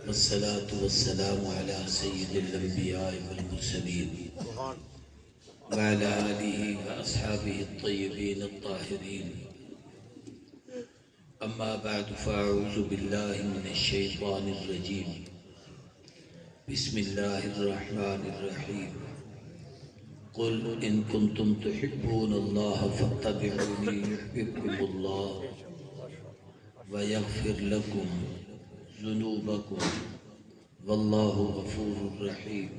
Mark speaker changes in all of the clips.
Speaker 1: والصلاة والسلام على سيد الأنبياء والمرسلين وعلى آله وأصحابه الطيبين الطاهرين. أما بعد فأعوذ بالله من الشيطان الرجيم. بسم الله الرحمن الرحيم. قل إن كنتم تحبون الله فاتبعوني يحببكم الله ويغفر لكم ذنوبكم والله غفور رحيم.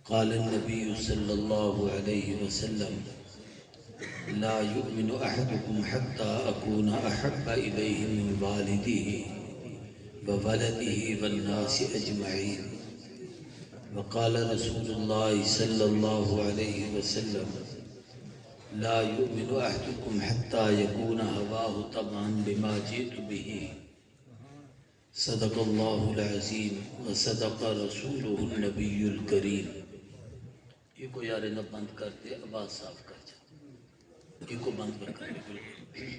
Speaker 1: قال النبي صلى الله عليه وسلم: لا يؤمن أحدكم حتى أكون أحب إليه من والده وولده والناس أجمعين. وقال رسول الله صلى الله عليه وسلم: لا يؤمن أحدكم حتى يكون هواه طبعا بما جئت به. صدق اللہ العظیم وصدق رسولہ النبی الکریم. یہ کو یار نہ بند کرتے، آواز صاف کر جاتے، یہ کو بند کر کرتے. بالکل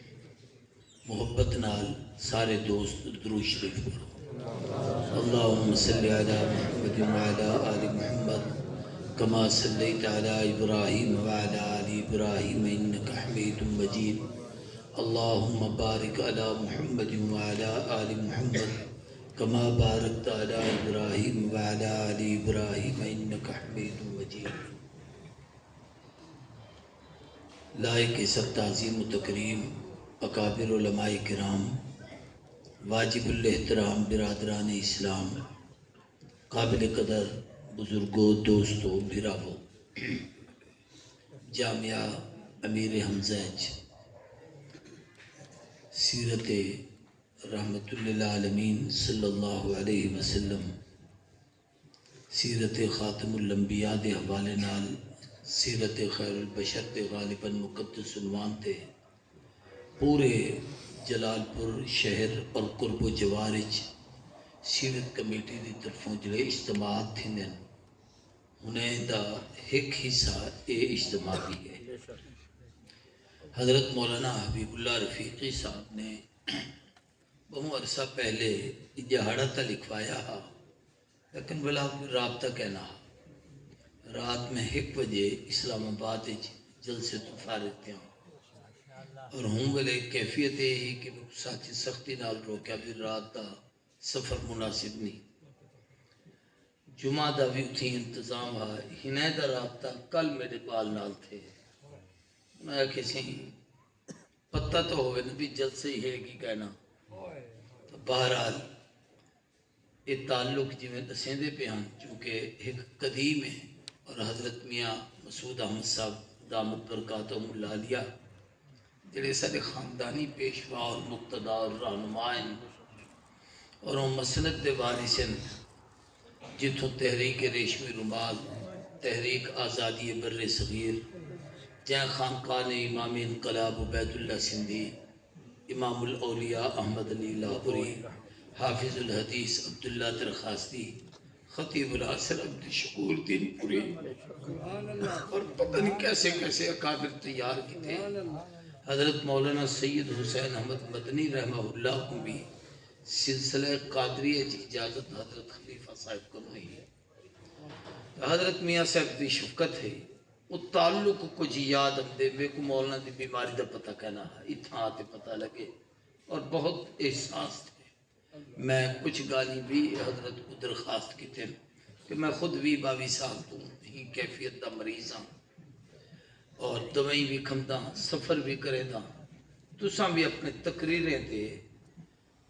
Speaker 1: محبت نال سارے دوست درود شریف پڑھو. اللہم صلی علی محمد وعلی آل محمد کما صلیت علی ابراہیم وعلی آل ابراہیم انکا حمید مجید. اللہم بارک علی محمد وعلی آل محمد کما بارکت علی ابراہیم وعلی آل ابراہیم انکا حمید مجید. لائق عزت تعظیم و تکریم اکابر علماء کرام، واجب الاحترام برادران اسلام، قابل قدر بزرگوں، دوستوں، بھراووں، جامعہ امیر حمزہ سیرت رحمت للعالمین صلی اللہ علیہ وسلم، سیرت خاتم الانبیاء دے حوالے نال سیرت خیر البشر دے غالباً مقدس عنوان تے پورے جلال پور شہر اور قرب و جوارج سیرت کمیٹی دی طرفوں جڑے اجتماعات تھے انہیں دا ایک حصہ اے اجتماع بھی ہے. حضرت مولانا حبیب اللہ رفیقی صاحب نے بہت عرصہ پہلے دہاڑا تا لکھوایا ہا، لیکن بلا رابطہ کہنا ہا. رات میں 1 بجے اسلام آباد جلسے تو فارغ تھے اور ہوں بلے کیفیت ہی کہ ساتھی سختی نال روکیا بھی رات دا سفر مناسب نہیں. جمعہ دا بھی اتھی انتظام ہا. ہنے دا رابطہ کل میرے بال نال تھے. میں کسی پتہ تو ہوئے نبی جلسے ہی ہے کی کہنا. تو بہرحال یہ تعلق جی میں دسیں دے پہ ہاں چونکہ ایک قدیم ہے اور حضرت میاں مسعود احمد صاحب دامت برکاتہم العالیہ جڑے سارے خاندانی پیشوا اور مقتدا اور رہنمائیں اور وہ مسند دے وارثن جتوں تحریک ریشمی رومال، تحریک آزادی بر صغیر، جہاں خانقاہ امام انقلاب عبید اللہ سندھی، امام الاولیاء احمد علی لاہوری، حافظ الحدیث عبداللہ درخواستی، خطیب العصر عبد الشکور دین پوری اور پتہ نہیں کیسے کیسے اکابر تیار کی تھے. حضرت مولانا سید حسین احمد مدنی رحمہ اللہ کو بھی سلسلہ قادریہ کی اجازت حضرت خلیفہ صاحب کو نہیں ہے. حضرت میاں صاحب دی شفقت ہے وہ تعلق کچھ یاد ہم دے بے کو مولانا دی بیماری دا پتہ کہنا ہے اتھا آتے پتہ لگے اور بہت احساس تھے. میں کچھ گالی بھی حضرت کو درخواست کی تھے کہ میں خود بھی 22 سال تو ہی کیفیت دا مریض ہاں اور دوائیں بھی کھمدا سفر بھی کرے دا. تساں بھی اپنے تقریریں دے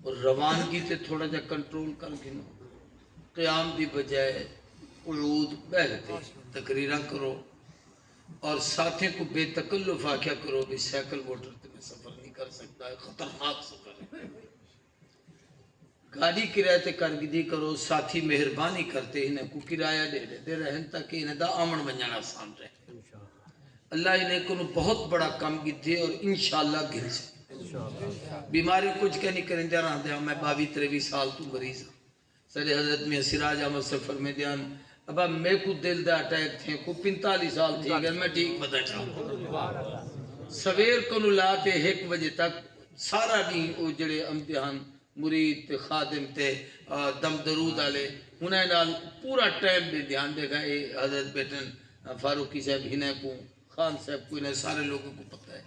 Speaker 1: اور روانگی تے تھوڑا جا کنٹرول کر گنو. قیام دی بجائے قعود بیٹھتے تقریرہ کرو اور ساتھیں کو بے تکلف آکھیا کرو بھی سائیکل موٹر تے میں سفر نہیں کر سکتا ہے، خطرناک سفر ہے. گاڑی کرایہ تے کارگردی کرو، ساتھی مہربانی کرتے انہیں کو کرایہ دے رہن تاکہ انہیں دا آمن بنجانا آسان رہے. اللہ انہیں کو بہت بڑا کام کی تھے اور انشاءاللہ گر سے بیماری کچھ کہہ نہیں کریں دیا رہا دیا. میں 22-23 سال تو مریض ہوں. سارے حضرت میں سراج احمد سفر میں دیان ابا میں کو دل دا اٹیک تھے کو 45 سال تھی اگر میں ٹھیک پتہ چاہوں سویر کو نلا کے 1 بجے تک سارا نہیں وہ جڑے امتحان مرید تے خادم تے دم درود والے انہیں نال پورا ٹائم دے دھیان دے گا. یہ حضرت بیٹن فاروقی صاحب ہنے کو خان صاحب کو انہیں سارے لوگوں کو پتہ ہے.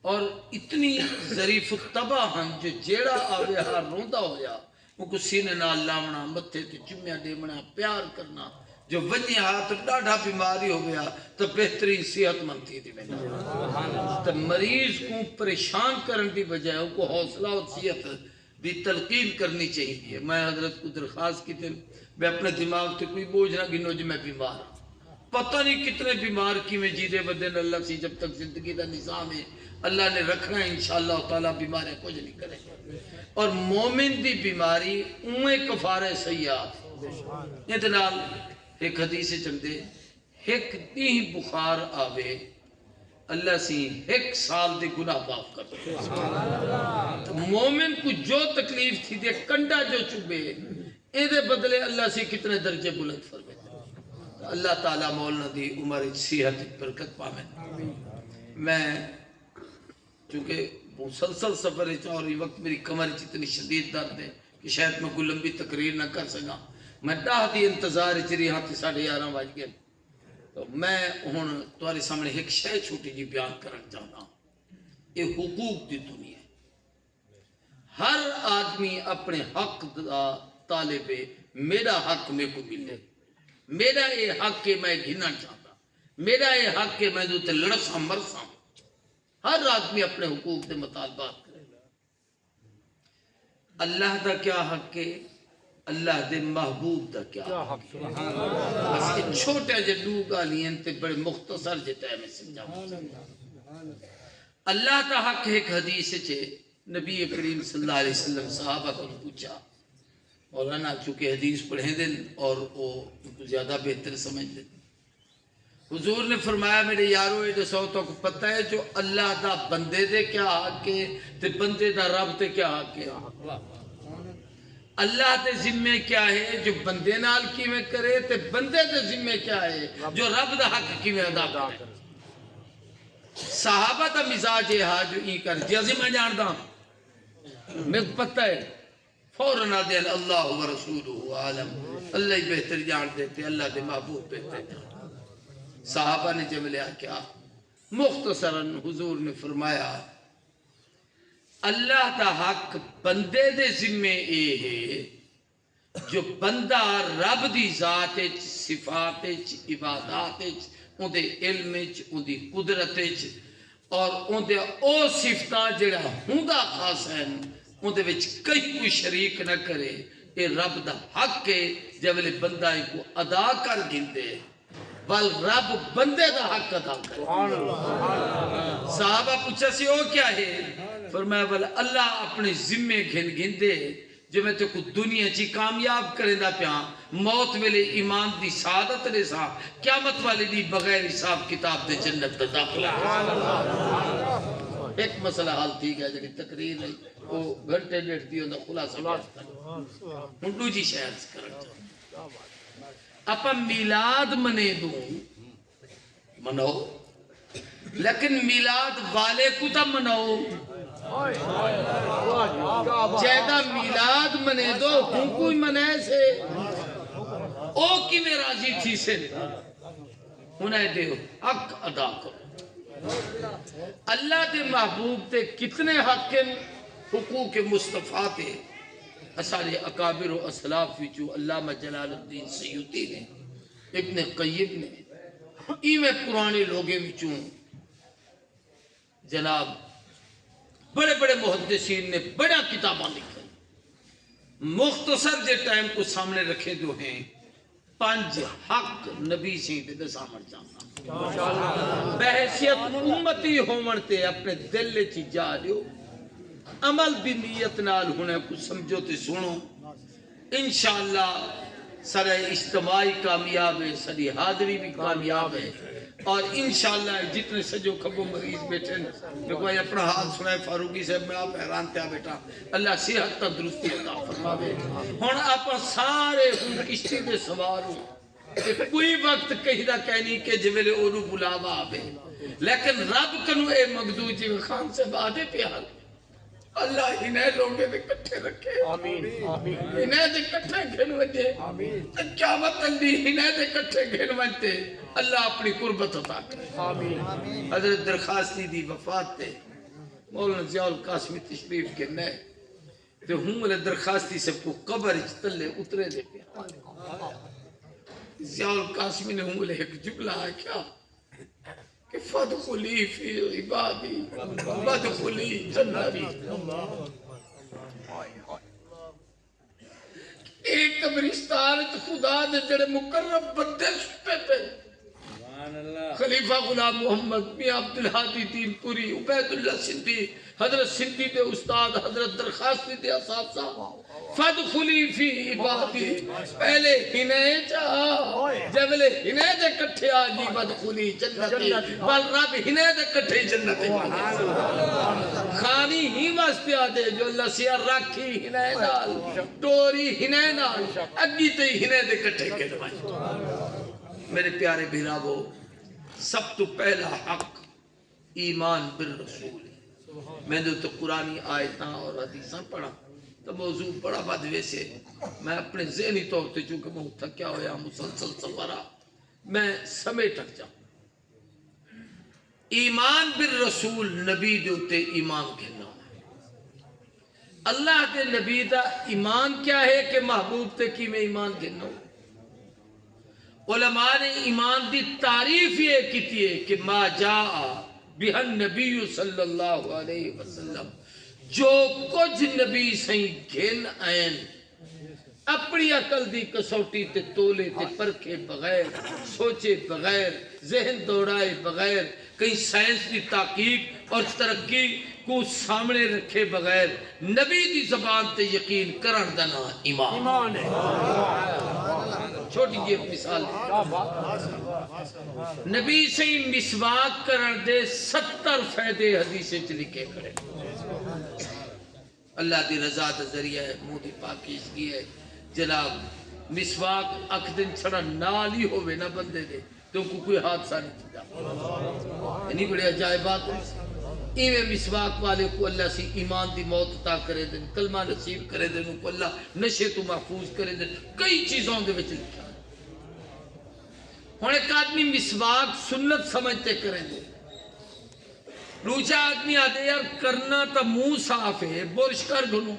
Speaker 1: اور اتنی ظریف الطبع ہن جو جیڑا آوے ہاں روندا ہویا وہ کو سینے نال لاونا متھے تے چمیاں دیونا پیار کرنا. جو ونجے ہاں تو ڈاڈھا بیماری ہو گیا تو بہترین صحت مند تھی تھی میں تو مریض کو پریشان کرن دی بجائے ان کو حوصلہ اور صحت بھی تلقین کرنی چاہیے. میں حضرت کو درخواست کی تھی میں اپنے دماغ تے کوئی بوجھ نہ گنو جو میں بیمار ہوں. پتہ نہیں کتنے بیمار کی میں جیدے بدن اللہ سے جب تک زندگی دا نظام ہے اللہ نے رکھنا ہے انشاءاللہ تعالیٰ بیماریں کچھ نہیں کرے. اور مومن دی بیماری اویں کفارہ سیئات اتنال ایک حدیث چندے ایک دی بخار آوے اللہ سی ایک سال دے گناہ معاف کر دے. مومن کو جو تکلیف تھی دے کنڈا جو چبے اے دے بدلے اللہ سے کتنے درجے بلند فرمائے. اللہ تعالیٰ مولانا دی عمر صحت برکت پامیں. میں چونکہ مسلسل سفر ہے اور یہ وقت میری کمر اتنی شدید درد ہے کہ شاید میں کوئی لمبی تقریر نہ کر سکا. میں ڈاہ دی انتظار چری ہاں تے 11:30 بج گئے. تو میں ہن تمہارے سامنے ایک شے چھوٹی جی بیان کرنا چاہتا ہوں. یہ حقوق دی دنیا ہے. ہر آدمی اپنے حق دا طالب ہے. میرا حق میں کو ملے. میرا یہ حق کہ میں گھنا چاہتا. میرا یہ حق کہ میں دو تے لڑساں مرساں. ہر آدمی اپنے حقوق دے مطالبات کرے. اللہ دا کیا حق ہے, اللہ دے محبوب دا کیا حق ہے. بس یہ چھوٹے جے دو گالیاں تے بڑے مختصر جے ٹائم میں سمجھاؤں. اللہ دا حق ہے. ایک حدیث ہے نبی کریم صلی اللہ علیہ وسلم صحابہ کو پوچھا, مولانا چونکہ حدیث پڑھیں دن اور وہ زیادہ بہتر سمجھ دیں. حضور نے فرمایا میرے یارو یہ دسو تو کو پتہ ہے جو اللہ دا بندے دے کیا حق ہے تے بندے دا رب تے کیا حق ہے. اللہ دے ذمہ کیا ہے جو بندے نال کیویں کرے تے بندے دے ذمہ کیا ہے جو رب دا حق کیویں ادا کرے. صحابہ دا مزاج یہ ہا جو ای کر جیسے میں جاندا میں پتہ ہے فوراً آدھے اللہ و رسولہ عالم. اللہ ہی بہتر جان دیتے, اللہ دے محبوب بہتر جان. صحابہ نے جب لیا کیا مختصراً حضور نے فرمایا اللہ دا حق بندے دے ذمے اے ہے جو بندہ رب دی ذات صفات عبادات ان دے علم ان دی قدرت اور ان دے او صفتاں جڑا ہوندا خاص ہیں ان دے وچ کہیں کوئی شریک نہ کرے. اے رب دا حق ہے جب بندہ کو ادا کر گھندے بل رب بندے دا حق ادا کرے. صحابہ پوچھا سی او کیا ہے, فرمایا بل اللہ اپنے ذمے گھندے جو میں تو کو دنیا چی کامیاب کرے دا پیاں موت ویلے ایمان دی سعادت دے سا قیامت والے دی بغیر حساب کتاب دے جنت دا داخلہ. ایک مسئلہ حال تھی گیا جب تقریر نہیں وہ گھنٹے لیٹتی ہوں دا خلاصہ ہنڈو جی شہر سے کرتا اپا میلاد منے دوں منو لیکن میلاد والے کو تا منو جیدہ میلاد منے دو ہوں کوئی منے سے او کی میں راضی تھی سے انہیں دے حق ادا کرو. اللہ دے محبوب تے کتنے حق حقوق مصطفیٰ تے اسارے اکابر و اسلاف وچو علامہ جلال الدین سیوطی نے ابن قیم نے ایویں پرانے لوگے وچوں جناب بڑے بڑے محدثین نے بڑا کتاباں لکھیں. مختصر جے ٹائم کو سامنے رکھے جو ہیں 5 حق نبی سے دے سامنے جانا بحیثیت امتی ہومنتے اپنے دل چی جا دیو عمل بھی نیت نال ہونے کو سمجھو تے سنو انشاءاللہ سارے اجتماعی کامیاب ہے, ساری حاضری بھی کامیاب ہے. اور انشاءاللہ جتنے سجو کھبو مریض بیٹھے میں کوئی اپنا حال سنائے فاروقی صاحب میں آپ حیران تھا بیٹا اللہ صحت تندرستی عطا فرماوے. ہن آپ سارے ہن کشتی دے سوار ہوں کوئی وقت کہیں دا کہنی کہ جویلے اونو بلاوا آوے لیکن رب کنو اے مگدو جی خان سے بادے پیال اللہ انہیں لوگے دے کٹھے رکھے
Speaker 2: آمین آمین
Speaker 1: انہیں دے کٹھے گھن وجے قیامت اندی انہیں دے کٹھے گھن وجے اللہ اپنی قربت عطا کرے
Speaker 2: آمین
Speaker 1: حضرت درخواستی دی وفات تے مولانا ضیاء القاسمی تشریف کے نئے تو ہوں ملے درخواستی سے کو قبر تلے اترے دے پیا ضیاء القاسمی نے ہوں ملے ایک جملہ کیا کہ فَدْخُلِي فِي عِبَادِي وَدْخُلِي جَنَّتِي ایک قبرستان خدا دے جڑے مقرب بندے ستے تھے خلیفہ غلام محمد میاں عبدالحادی دین پوری عبید اللہ سندھی حضرت سندھی دے استاد حضرت درخواستی دے اساتذہ فَدْخُلِي فِي عِبَادِي پہلے ہنے جا جبلے ہنے دے کٹھے آجی وَدْخُلِي جنتی بل رب ہنے دے کٹھے جنتی خانی ہی واسطے آدے جو اللہ سیاہ راکھی ہنے نال ٹوری ہنے نال اگی تے ہنے دے کٹھے کے دمائی میرے پیارے بھیراوو سب تو پہلا حق ایمان بالرسول میں نے تو قرآنی آیتاں اور حدیثاں پڑھا تو موضوع بڑا بدوے سے میں اپنے ذہنی طور تے چونکہ میں تھکیا ہویا مسلسل سفرہ میں سمیٹک جاؤں ایمان بالرسول نبی دے اتے ایمان کہنا اللہ دے نبی دا ایمان کیا ہے کہ محبوب تے کی میں ایمان کہنا علماء نے ایمان دی تعریف یہ کیتی ہے کہ ما جاء بہن نبی صلی اللہ علیہ وسلم جو کچھ نبی سہیں گھن آئین اپنی عقل دی کسوٹی تے تولے تے پرکھے بغیر سوچے بغیر ذہن دوڑائے بغیر کہیں سائنس دی تحقیق اور ترقی کو سامنے رکھے بغیر نبی دی زبان تے یقین کرن دنا ایمان ہے چھوٹی جی مثال نبی سے مسواک کرن دے 70 فائدے حدیثیں لکھے کھڑے اللہ دی رضا دا ذریعہ ہے منہ دی پاکیزگی ہے جناب مسواک اکھ دن چھڑا نال ہی ہوئے نہ بندے دے تو کوئی حادثہ نہیں تھا یعنی بڑی عجائبات ہے ایویں مسواک والے کو اللہ سے ایمان دی موت عطا کرے دن کلمہ نصیب کرے دن کو اللہ نشے تو محفوظ کرے دن کئی چیزوں دے وچ لکھا ہن ایک آدمی مسواک سنت سمجھتے کریں دے دوسرا آدمی آدھے یار کرنا تا منہ صاف ہے برش کر گھنو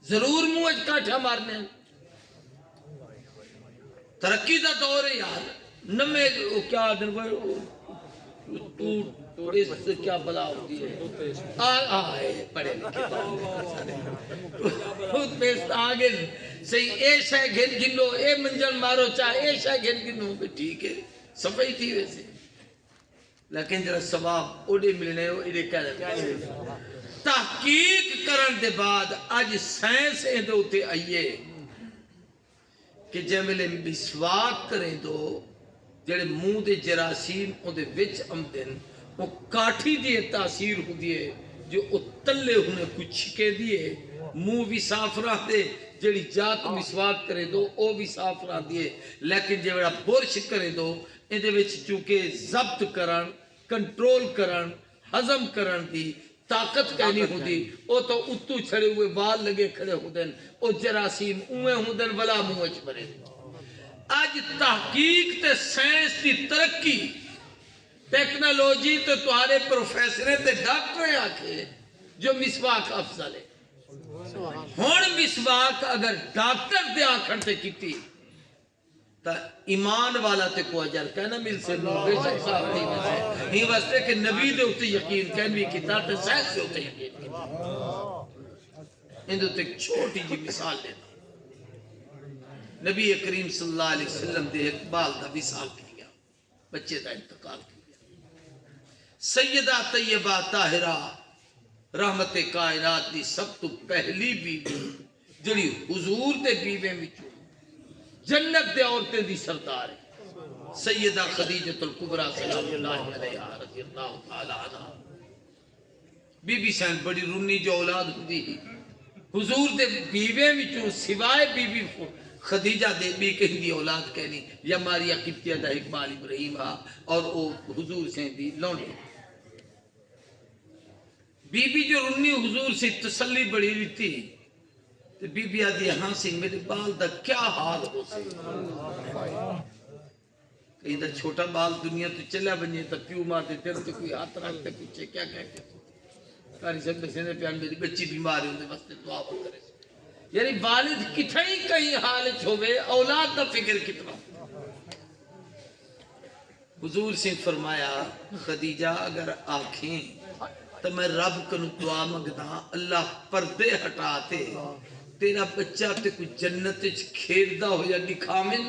Speaker 1: ضرور منہ اج کاٹھا مارنے ترقی دا دور ہے یار نمے کیا آدھن تو اس سے کیا بلا ہوتی ہے آئے پڑھے لکھے ٹوت پیسٹ آگے صحیح اے شاہ گھن گنو اے منجن مارو چاہ اے شاہ گھن گنو ٹھیک ہے صفائی تھی ویسے لیکن جرا ثواب اوڑے ملنے ہو ایڈے کہہ رہے تحقیق کرن دے بعد آج سائنس اے دے ہوتے آئیے کہ جملے مسواک کریں دو جڑے منہ دے جراثیم ان دے وچ آمدن وہ کاٹھی دیے تاثیر ہو دیے جو اتلے ہونے کچھ چھکے دیے منہ بھی صاف رہ دے جڑی جات مسواک کرے دو او بھی صاف رہ دیے لیکن جڑا برش کرے دو ان دے وچ چونکہ ضبط کرن کنٹرول کرن ہضم کرن دی طاقت کہنی ہو دی او تو اتو چھڑے ہوئے وال لگے کھڑے ہو دن او جراثیم اوے ہو دن ولا موچ برے آج تحقیق تے سائنس دی ترقی ٹیکنالوجی تو تمہارے پروفیسریں تے ڈاکٹریں آکھے جو مسواک افضل ہے ہون مسواک اگر ڈاکٹر دے آکھن تے کیتی تا ایمان والا تے کو اجر کہنا مل سے بے شک صاحب نہیں ویسے ہی واسطے کہ نبی دے ہوتے یقین کہنوی کتا تے سائنس دے ہوتے یقین کتا ان دے ہوتے ایک چھوٹی جی مثال لینا نبی کریم صلی اللہ علیہ وسلم دے اقبال دا مثال کیا بچے دا انتقال کیا سیدہ طیبہ طاہرہ رحمت کائنات دی سب تو پہلی بیوی جڑی حضور دے بیوے میں چو جنت دے عورتیں دی سردار ہے سیدہ خدیجۃ الکبریٰ سلام اللہ علیہ رضی اللہ تعالیٰ عنہ بی بی سین بڑی رونی جو اولاد ہوتی ہی حضور دے بیوے میں چو سوائے بی بی خدیجہ دے بی کہیں دی اولاد کہنی یا ماریا قبطیہ دا اقبال ابراہیم اور او حضور سے دی لونڈے بی بی جو رنی حضور سے تسلی بڑی لیتی تو بی بی آدھی ہاں سی میرے بال دا کیا حال ہو سی کہیں دا چھوٹا بال دنیا تو چلا بنیے تا پیو ماتے تیرے تو کوئی ہاتھ رکھتے کچھے کیا کہتے کاری سب میں سینے پیان میری بچی بیمار ہوندے بس دعا کرے یعنی والد کتھائی کہیں حالت ہوئے اولاد دا فکر کتنا حضور سے فرمایا خدیجہ اگر آنکھیں تو میں رب کنو دعا مگدا اللہ پردے ہٹاتے تیرا بچہ تے کوئی جنت کھیردہ ہو یا دکھامن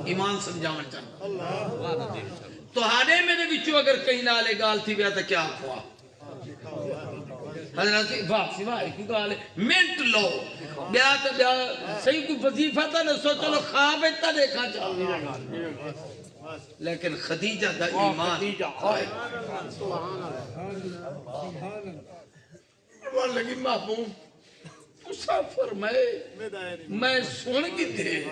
Speaker 1: ایمان سمجھاون چاہتا تو ہانے میرے بچوں اگر کہیں نالے گال تھی بیا تا کیا کھوا حضرت واہ سوائے کی گال ہے منٹ لو بیا تا بیا صحیح کوئی وظیفہ تھا نہ سوچو لو خواب اتنا دیکھا چاہتا لیکن خدیجہ دا ایمان فرمان لگی محبوب اسا فرمائے میں سن کی تھے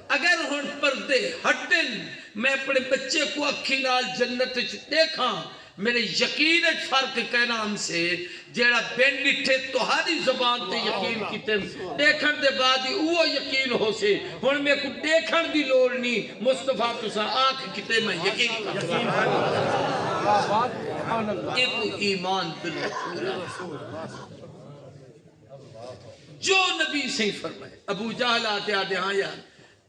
Speaker 1: اگر ہن پردے ہٹن میں اپنے بچے کو اکھی نال جنت دیکھاں میرے یقین فرق کہنا ہم سے جیڑا بین ڈٹھے تہاری زبان تے یقین کیتے دیکھن دے بعد ہی وہ یقین ہو سے ہن میں کو دیکھن دی لوڑ نہیں مصطفیٰ تسا آنکھ کیتے میں یقین ایک ایمان بالرسول جو نبی سے فرمائے ابو جہل آتے آتے ہاں یار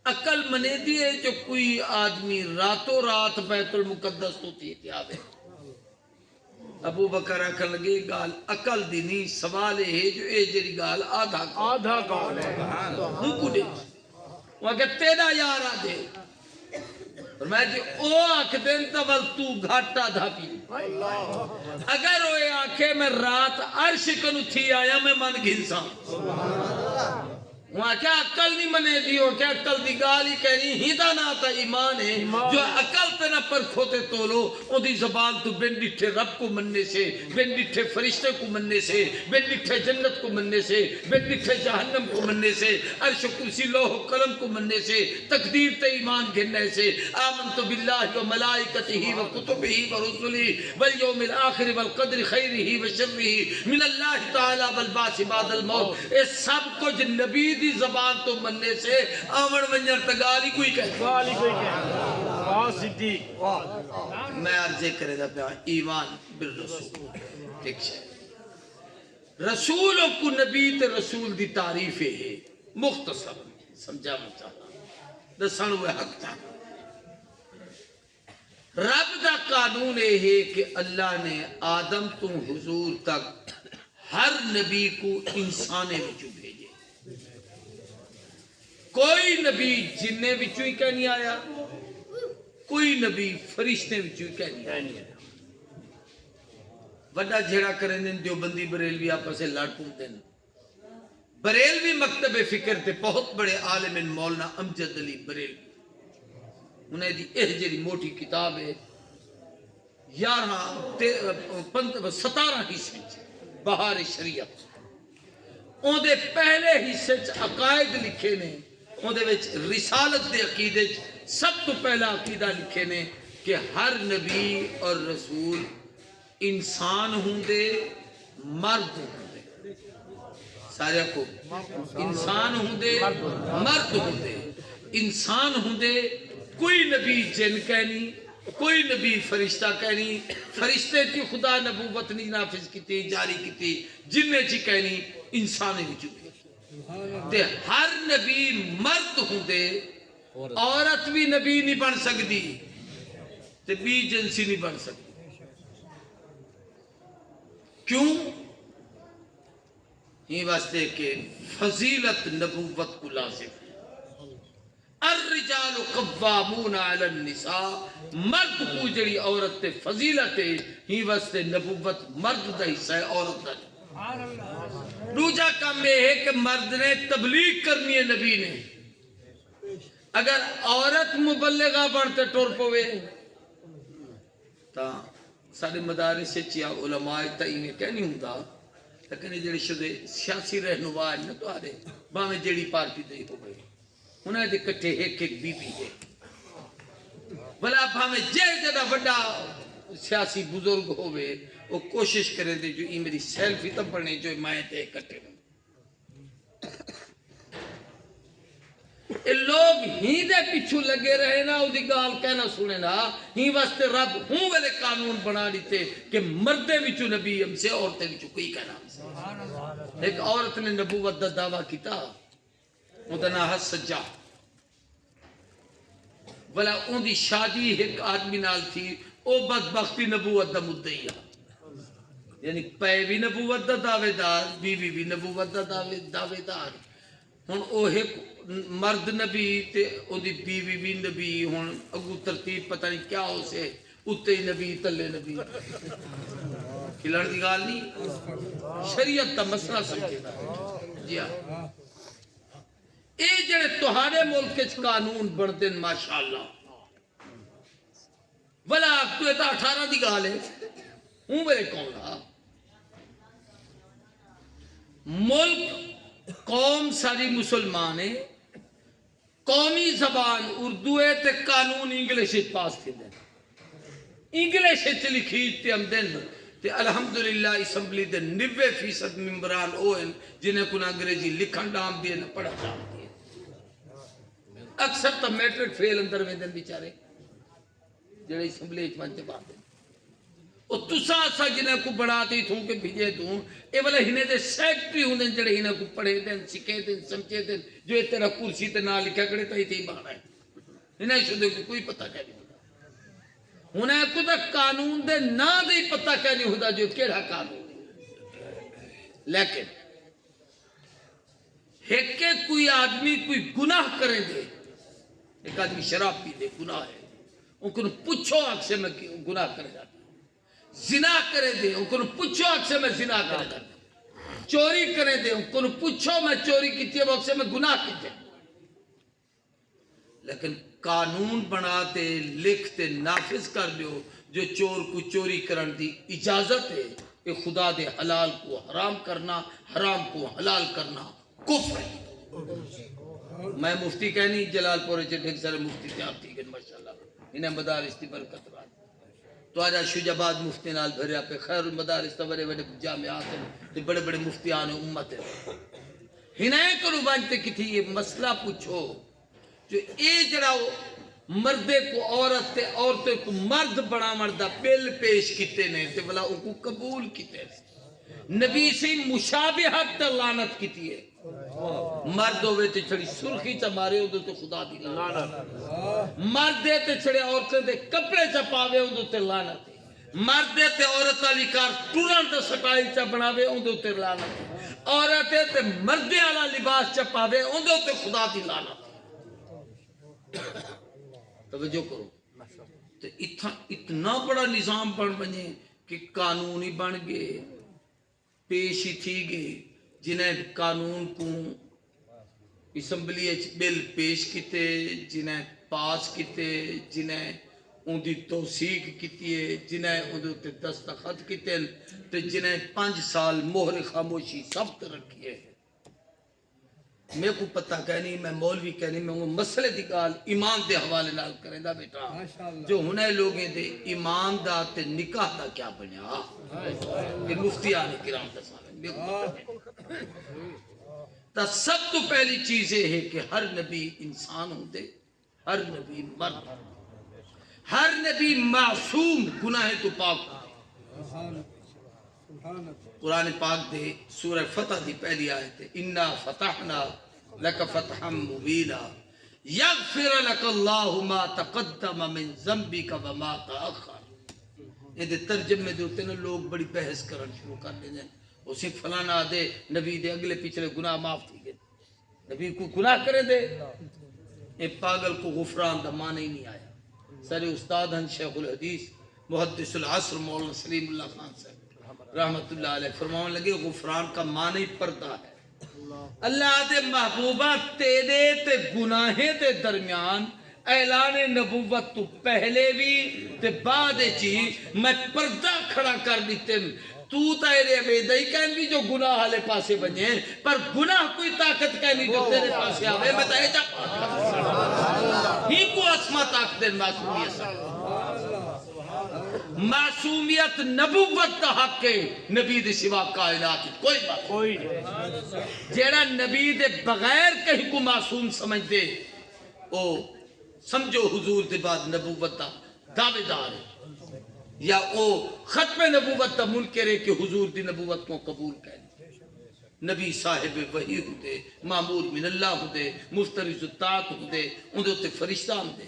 Speaker 1: عقل منے دیئے جو کوئی آدمی راتوں رات بیت المقدس ہوتی تھی آوے ابو بکر اکھن لگے گال عقل دی نہیں سوال ہے جو اے جری گال آدھا گال ہے ہوں کو دے وہ اگر تیرا یار آدھے فرمایا جی او آنکھ دین تول تو گھاٹا دھا پی اگر وہ آنکھیں میں رات عرش کنو تھی آیا میں من گھنسا وہاں کیا عقل نہیں منے دیو کیا عقل دی گالی کہنی ہیدہ نہ آتا ایمان ہے جو عقل تے نہ پر کھوتے تولو ان دی زبان تو بین ڈٹھے رب کو مننے سے بین ڈٹھے فرشتے کو مننے سے بین ڈٹھے جنت کو مننے سے بین ڈٹھے جہنم کو مننے سے عرش و کرسی لوح و قلم کو مننے سے تقدیر تے ایمان گھننے سے آمنت باللہ و ملائکتہ و کتبہ و رسلہ والیوم الآخر والقدر خیرہ و شرہ من اللہ تعالی والبعث بعد الموت اس سب کچھ نبی دی زبان تو مننے سے آمن ونجر تگالی کوئی کہتے
Speaker 2: واہ صدیق
Speaker 1: میں عرضے کرے دا پیا ایمان بالرسول ٹھیک ہے رسولوں کو نبی تے رسول دی تعریف ہے مختصر سمجھا مچاہتا دسان ہوئے حق چاہتا رب دا قانون ہے کہ اللہ نے آدم تو حضور تک ہر نبی کو انسانے وچوں بھیجے کوئی نبی جننے وچوں ہی کہہ نہیں آیا کوئی نبی فرشتے وچوں ہی کہہ نہیں آیا وڈا جھڑا کریں دن دیوبندی بریلوی آپس سے لڑ پوں دن بریلوی مکتب فکر تھے بہت بڑے عالم مولانا امجد علی بریلوی انہیں دی احجری موٹی کتاب ہے 17 حصے بہار شریعت ان دے پہلے حصے عقائد لکھے نے ان دے وچ رسالت دے عقیدے سب تو پہلا عقیدہ لکھے نے کہ ہر نبی اور رسول انسان ہوں دے مرد ہوں دے سارے کو انسان ہوں دے مرد ہوں دے انسان ہوں دے کوئی نبی جن کہنی کوئی نبی فرشتہ کہنی فرشتے کی خدا نبوت نہیں نافذ کیتی جاری کیتی جننے چی کہنی انسانے بھی چکے تے ہر نبی مرد ہوں دے عورت بھی نبی نہیں بن سکتی تے بی جنسی نہیں بن سکتی کیوں یہ واسطے کہ فضیلت نبوت کو لازم ہے الرجال قوامون علی النساء مرد کو جڑی عورت تے فضیلت ہے ہی واسطے نبوت مرد دا حصہ ہے عورت دا دوجا کام یہ ہے کہ مرد نے تبلیغ کرنی ہے نبی نے اگر عورت مبلغہ بنتے ٹور پوے تا سارے مدارس سے چیا علماء تعین کہنی ہوں لیکن یہ جڑے شدے سیاسی رہنما ہے تو آرے باہمیں جڑی پارٹی دے ہو گئی انہیں دے کٹھے ایک ایک بی بی ہے بلا باہمیں جے جدہ وڈا سیاسی بزرگ ہوئے وہ کوشش کرے دے جو ای میری سیلفی تب بڑھنے جو مائیں تے کٹے رہے اے لوگ ہی دے پیچھو لگے رہے نا او دی گال کہنا سنے نا ہی واسطے رب ہوں ویلے قانون بنا لیتے کہ مردے وچو نبی ہم سے عورتیں وچو کوئی کہنا ہم سے ایک عورت نے نبوت دا دعویٰ کیتا وہ دا نام ہے سجا بلا ان دی شادی ایک آدمی نال تھی او بدبختی نبوت دا مدعی یعنی پے بھی نبوت دا دعوے دار بیوی بھی نبوت دا دعوے دار ہن او ایک مرد نبی تے او دی بیوی بھی نبی ہن اگو ترتیب پتہ نہیں کیا ہو سے اتے نبی تلے نبی کھلڑ دی گال نہیں شریعت دا مسئلہ سمجھے جی ہاں اے جڑے تہاڑے ملک وچ قانون بنتے ہیں ماشاءاللہ بلا تو ایتا 18 دی گال ہے ہوں میرے کون رہا ملک قوم ساری مسلمان ہے قومی زبان اردو ہے تے قانون انگلش پاس تھے دیں انگلش لکھی تے ہم دن تے الحمدللہ اسمبلی دے 90% ممبران ہوئن جنہیں کنا انگریزی لکھن ڈام دیئے نہ پڑھا ڈام دیئے اکثر تو میٹرک فیل اندر میں دن بیچارے جڑے اسمبلی اچمان تے بات دیں اور تسا سا جنہیں کو بڑھاتی تھوں کہ بھیجے دوں اے والا ہنے دے سیکٹری ہوں دیں جڑے ہنے کو پڑھے دیں سکھے دیں سمجھے دیں جو تیرا کرسی تے نہ لکھا کرے تا ہی تے ہی بانا ہے ہنے شدے کو کوئی پتہ کہہ نہیں ہوتا ہنے کو دا قانون دے نہ دے پتہ کہہ نہیں ہوتا جو کیڑا قانون ہے لیکن ایک کوئی آدمی کوئی گناہ کرے دے ایک آدمی شراب پی دے گناہ ہے ان کو پوچھو آگ سے میں گناہ کرے جاتا زنا کرے دے ان کو پوچھو آگ سے میں زنا کرے جاتا چوری کرے دے ان کو پوچھو میں چوری کیتی ہے وقت سے میں گناہ کیتے لیکن قانون بناتے لکھتے نافذ کر دیو جو چور کو چوری کرن دی اجازت ہے کہ خدا دے حلال کو حرام کرنا حرام کو حلال کرنا کفر ہے میں مفتی کہنی جلال پورے چٹھک سارے مفتی تیار تھی گئن ماشاءاللہ انہیں مدارس تی برکت رہا تو آجا شجاباد مفتی نال بھریا پہ خیر المدارس تا بڑے بڑے جامعات ہیں بڑے بڑے مفتیان امت ہیں ہنائیں کرو بانتے کی تھی یہ مسئلہ پوچھو جو اے جڑا مردے کو عورت تے عورتیں کو مرد بڑا مردہ پل پیش کیتے نے تے بلا ان کو قبول کیتے نبی سے مشابہت تے لعنت کیتی ہے مرد ہوئے تے چھڑی سرخی چا مارے ہوں تے خدا دی لعنت مردے تے چھڑے عورتیں دے کپڑے چا پاوے ہوں تے لعنت مردے تے عورت علی کار ٹورن تے سٹائل چا بناوے ہوں تے لعنت عورتیں تے مردے والا لباس چا پاوے ہوں تے خدا دی لعنت توجہ کرو تو اتنا بڑا نظام بن بنے کہ قانونی بن گئے پیشی تھی گئے جنہیں قانون کو اسمبلی بل پیش کیتے جنہیں پاس کیتے جنہیں ان دی توثیق کیتی ہے جنہیں ان دی دستخط کیتے تے جنہیں 5 سال مہر خاموشی ثبت رکھی ہے میں کو پتہ کہنی میں مولوی کہنی میں وہ مسئلے دی گال ایمان دے حوالے نال کریں دا بیٹا جو ہنے لوگیں دے ایمان دا تے نکاح دا کیا بنیا کہ مفتیان کرام دا سامنے میں کو پتہ تا سب تو پہلی چیز یہ ہے کہ ہر نبی انسان ہوں دے ہر نبی مرد ہر نبی معصوم گناہ تو پاک قرآن پاک دے سورہ فتح دی پہلی آیت ہے اِنَّا فَتَحْنَا لَكَ فَتْحًا مُبِينًا يَغْفِرَ لَكَ اللَّهُ مَا تَقَدَّمَ مِن ذَنبِكَ وَمَا تَأَخَّرَ یہ دے ترجمے دے ہوتے ہیں لوگ بڑی بحث کرن شروع کر دیں اسی فلانا دے نبی دے اگلے پچھلے گناہ معاف تھی گئے نبی کو گناہ کرے دے اے پاگل کو غفران دا معنی ہی نہیں آیا سارے استاد ہیں شیخ الحدیث محدث العصر مولانا سلیم اللہ خان صاحب رحمت اللہ علیہ فرماؤں لگے غفران کا معنی پردہ ہے اللہ دے محبوبہ تیرے تے گناہیں تے درمیان اعلان نبوت تو پہلے بھی تے بعد چی میں پردہ کھڑا کر دیتے تو تیرے بیدائی کہیں بھی جو گناہ والے پاسے بنے پر گناہ کوئی طاقت کہیں جو تیرے پاسے آوے میں تاہے جا پاک ہی کو اسما طاقت دن معصومیت معصومیت نبوت دا حق ہے، نبی دے سوا کائنات کوئی بات
Speaker 2: کوئی نہیں۔
Speaker 1: جیڑا نبی دے بغیر کہیں کو معصوم سمجھ دے او سمجھو حضور دے بعد نبوت دا دعوے دار ہے، یا او ختم نبوت دا منکر ہے کہ حضور دی نبوت کو قبول کرے۔ نبی صاحب وحی ہوتے، معمور من اللہ ہوتے، مفترض الطاعت ہوتے، اندھے ہوتے فرشتہ ہوتے۔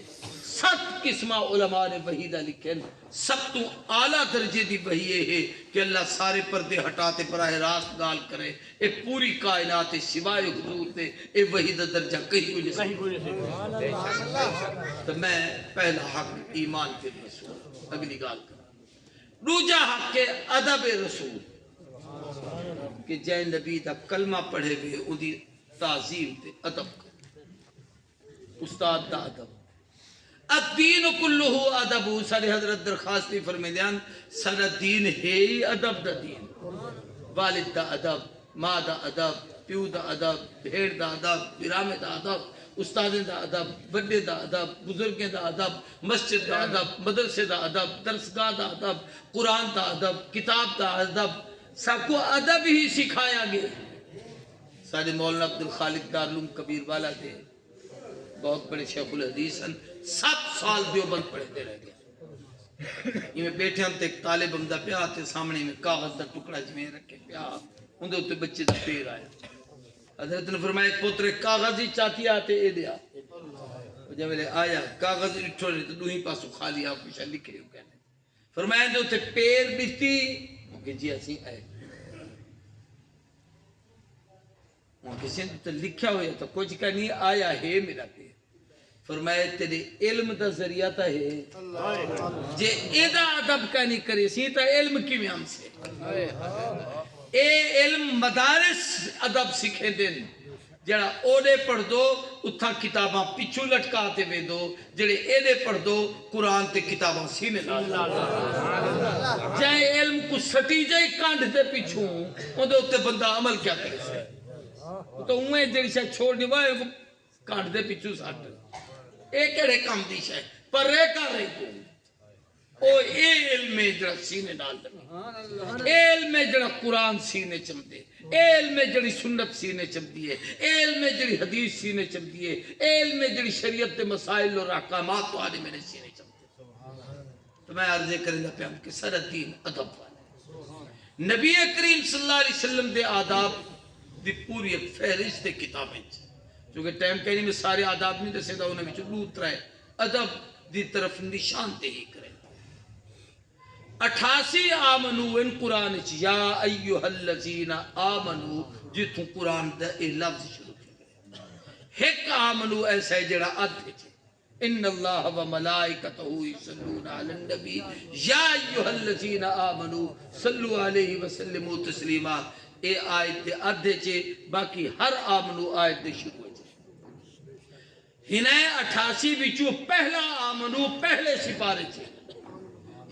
Speaker 1: 7 قسمہ علماء نے وحی دا لکھن، سب تو اعلیٰ درجے دی وحی یہ ہے کہ اللہ سارے پردے ہٹاتے براہ راست گال کرے، اے پوری کائنات سوائے حضور دے، اے وحی دا درجہ کہیں کوئی نہیں۔ تو میں پہلا حق ایمان پہ رسول، اگلی گال کروں۔ دوجا حق کے ادب رسول، کہ جے نبی دا کلمہ پڑھے ہوئے ان دی تعظیم تے ادب کر، استاد دا ادب۔ الدین کلہو ادب، سارے حضرت درخواستی فرمیدیان سارا دین ہے ہی ادب دا دین۔ والد دا ادب، ماں دا ادب، پیو دا ادب، بھیڑ دا ادب، برامے دا ادب، استادیں دا ادب، بڑے دا ادب، بزرگیں دا ادب، مسجد دا ادب، مدرسے دا ادب، درسگاہ دا ادب، قرآن دا ادب، کتاب دا ادب، سب کو ادب ہی سکھایا گیا۔ سارے مولانا عبدالخالق دارالعلوم کبیر والا تھے، بہت بڑے شیخ الحدیث ہیں، 7 سال دیوبند پڑھتے رہ گیا۔ یہ میں بیٹھے ہم تے ایک طالب ہمدہ پہ آتے، سامنے میں کاغذ دا ٹکڑا جمیں رکھے پہ اندھے ہوتے بچے دا پیر آیا۔ حضرت نے فرمایا ایک پوتر کاغذ ہی چاہتی آتے اے دیا، جب میں آیا کاغذ اٹھو رہے تو دوہی پاسو خالی آپ کچھ لکھے ہو کہنے فرمایا اندھے ہوتے پیر بیتی کہ جی ایسی آئے، وہاں کسی نے تو لکھا ہویا تو کچھ کا نہیں آیا ہے میرا پیر۔ فرمایا تیرے علم دا ذریعہ تا ہے، جے ایدہ ادب کا نہیں کرے سی تا علم کی میں ہم سے اے علم مدارس ادب سکھے دن، جڑا اوڑے پڑھ دو اتھا کتاباں پچھو لٹکاتے وے دو، جڑے ایدے پڑھ دو قرآن تے کتاباں سینے لال جائے علم کو سٹی جائے کانڈ تے پچھوں اندھے ہوتے بندہ عمل کیا کرے سے تو انہیں جڑی سے چھوڑ دیوائے وہ کانڈ تے پچھو ساٹھ ایک ایڑے کام دیش ہے پر رہ کر رہی کو او اے علم جڑا سینے ڈال دے، اے علم جڑا قرآن سینے چم دے، اے علم جڑی سنت سینے چم دیئے، اے علم جڑی حدیث سینے چم دیئے، اے علم جڑی شریعت دے مسائل اور احکامات تو آنے میں نے سینے چم دے۔ تو میں عرضے کریں گا پیام کہ سر دین ادب والے نبی کریم صلی اللہ علیہ وسلم دے آداب دی پوری ایک فہرست کتابیں چونکہ ٹائم کہنی میں سارے آداب نہیں دسے دا انہیں بھی چلو اترائے ادب دی طرف نشان دہی کریں۔ 88 آمنو ان قرآن یا ایوہ الذین آمنو جتوں قرآن دا اے لفظ شروع کی ایک آمنو ایسا ہے جڑا ادھے چھے ان اللہ و ملائکتہ یصلون علی النبی یا ایوہ الذین آمنو صلو علیہ وسلم تسلیما، اے آیت دے ادھے چھے باقی ہر آمنو آیت دے شروع ہے۔ ہنائے 88 بچو پہلا آمنو پہلے سپارے چھے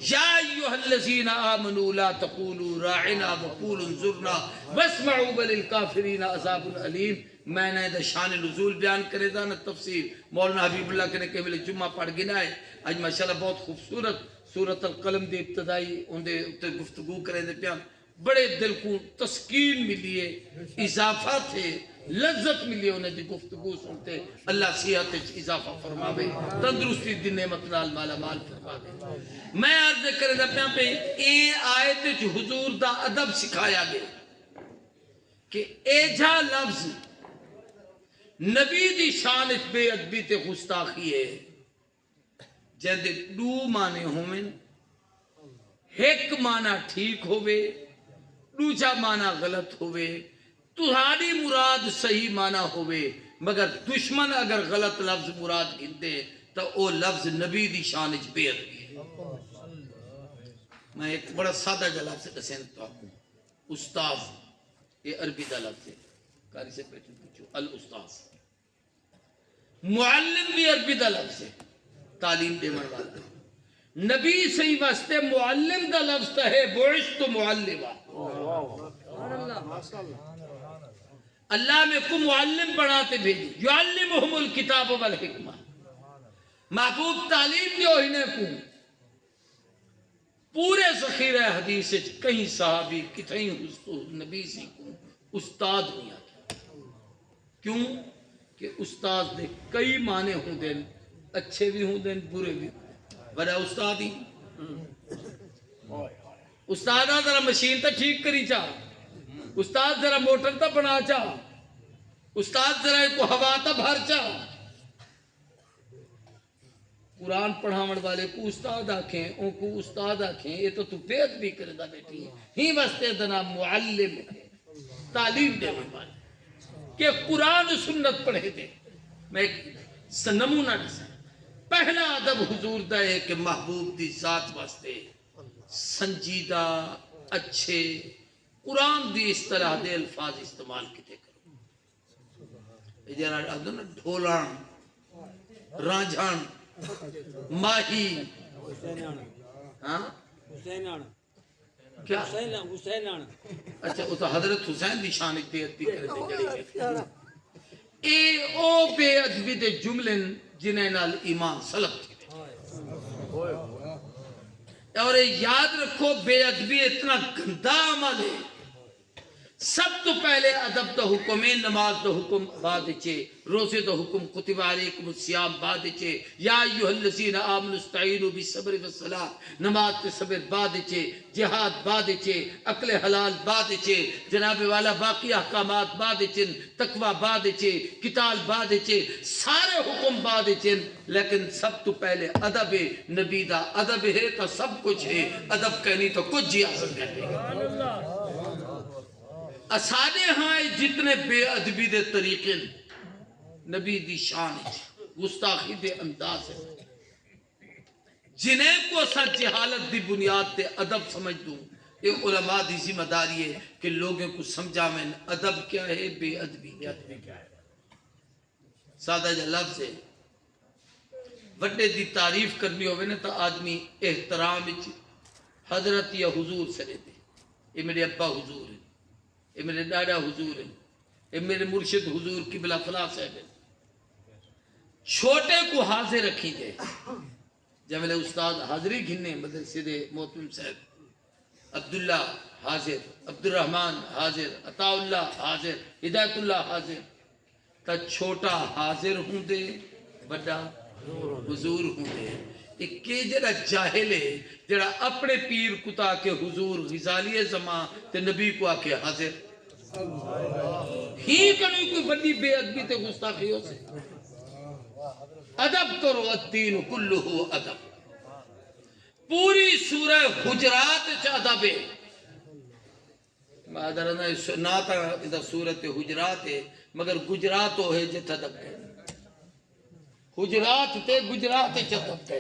Speaker 1: یا ایوہ الذین آمنوا لا تقولوا راعنا وقولوا انظرنا واسمعوا وللکافرین عذاب علیم۔ میں نے دا شان نزول بیان کرے دا نا تفسیر مولانا حبیب اللہ کے نے کہ ملے جمعہ پڑھ گنا ہے آج ماشاءاللہ بہت خوبصورت سورۃ القلم دی ابتدائی اندے گفتگو کریں دے پیان بڑے دل کو تسکین ملیے، اضافہ تھے، لذت ملی انہیں دی گفتگو سنتے۔ اللہ صحت اضافہ فرماوے، تندرستی دی نعمت نال مالا مال فرماوے۔ میں عرض کرے دا پیان پہ اے آیت جو حضور دا ادب سکھایا گئے کہ اے جا لفظ نبی دی شانت بے ادبی تے گستاخی ہے جہاں دو مانے ہوئے، ایک معنی ٹھیک ہوئے دوجا معنی غلط ہوئے، تہاڈی مراد صحیح معنی ہوئے مگر دشمن اگر غلط لفظ مراد گھنتے تو او لفظ نبی دی شانچ بے ادبی ہے۔ میں ایک بڑا سادہ جا لفظ دسین تو آپ کو استاذ، یہ عربی دا لفظ ہے، کاری سے پیٹھے پوچھو الاستاذ۔ معلم بھی عربی دا لفظ ہے، تعلیم دے من والا۔ نبی صحیح واسطے معلم دا لفظ تا ہے بعثت معلمہ، اللہ میں کو معلم بناتے بھیجی، یعلمہم الکتاب والحکمہ، محبوب تعلیم دیو ہی نے کو پورے ذخیرہ حدیث کہیں صحابی کتھیں نبی سی کو استاد نہیں آتا. کیوں کہ استاد دے کئی معنی ہوں دیں، اچھے بھی ہوں دیں برے بھی ہوں دیں. بڑا استاد ہی استاد ذرا مشین تا ٹھیک کری چاہ، استاد ذرا موٹر تا بنا چاہ، استاد ذرا کو ہوا تا بھر چاہ. قرآن پڑھاون والے کو استاد آکھیں، ان کو استاد آکھیں، یہ تو بے ادبی کرے دا بیٹی ہی واسطے دنا معلم ہے، تعلیم دے والے کہ قرآن سنت پڑھے دے. میں ایک نمونہ دسا، پہلا ادب حضور دا ہے کہ محبوب دی ذات واسطے سنجیدہ اچھے قرآن دی اصطلاح دے الفاظ استعمال کیتے کرو. یہ جرا ادب نا ڈھولان، رانجھان، ماہی، ہاں کیا اچھا وہ تو حضرت حسین دی شان تے ادبی کرے دے. اے او بے ادبی دے جملے جنہیں نال ایمان سلب تھی. اور یاد رکھو بے ادبی اتنا گندا عمل ہے. سب تو پہلے ادب دا حکم ہے، نماز دا حکم بعد چے، روزے دا حکم کتب علیکم الصیام بعد چے، یا ایھا الذین آمنوا استعینوا بالصبر والصلاۃ، نماز تے صبر بعد چے، جہاد بعد چے، عقل حلال بعد چے، جناب والا باقی احکامات بعد چن، تقوی بعد چے، قتال بعد چے، سارے حکم بعد چن. لیکن سب تو پہلے ادب ہے. نبی دا ادب ہے تو سب کچھ ہے، ادب کہنی تو کچھ جی حاصل کرتے ہیں. اسانے ہاں جتنے بے ادبی دے طریقے نبی دی شان ہے، گستاخی دے انداز ہے، جنہیں کو سا جہالت دی بنیاد تے ادب سمجھ دوں. یہ علماء دی ذمہ داری ہے کہ لوگوں کو سمجھا میں ادب کیا ہے، بے ادبی کیا ہے. سادہ جا لفظ ہے، وڈے دی تعریف کرنی ہوئے نا تو آدمی احترام حضرت یا حضور سے لیتے. یہ میرے ابا حضور ہیں، یہ میرے ڈاڈا حضور ہیں، یہ میرے مرشد حضور قبلہ فلاں صاحب ہیں. چھوٹے کو حاضر رکھی دے. جب میرے استاد حاضری گھننے مدرسے دے محترم صاحب عبداللہ حاضر، عبد الرحمن حاضر، عطا اللہ حاضر، ہدایت اللہ حاضر، تا چھوٹا حاضر ہوں دے، بڑا حضور ہوں دے. ایک جڑا جاہل ہے جڑا اپنے پیر کتا کے حضور غزالی زمان تے نبی کو آکے حاضر ہی کنوی کوئی بڑی بے ادبی تے گستاخی ہو سے. ادب کرو، الدین کلہ ادب. پوری سورہ حجرات چا ادب ہے. نا تا سورت حجرات ہے مگر گجرات ہو ہے جت ادب ہے. حجرات تے گجرات چتب تے.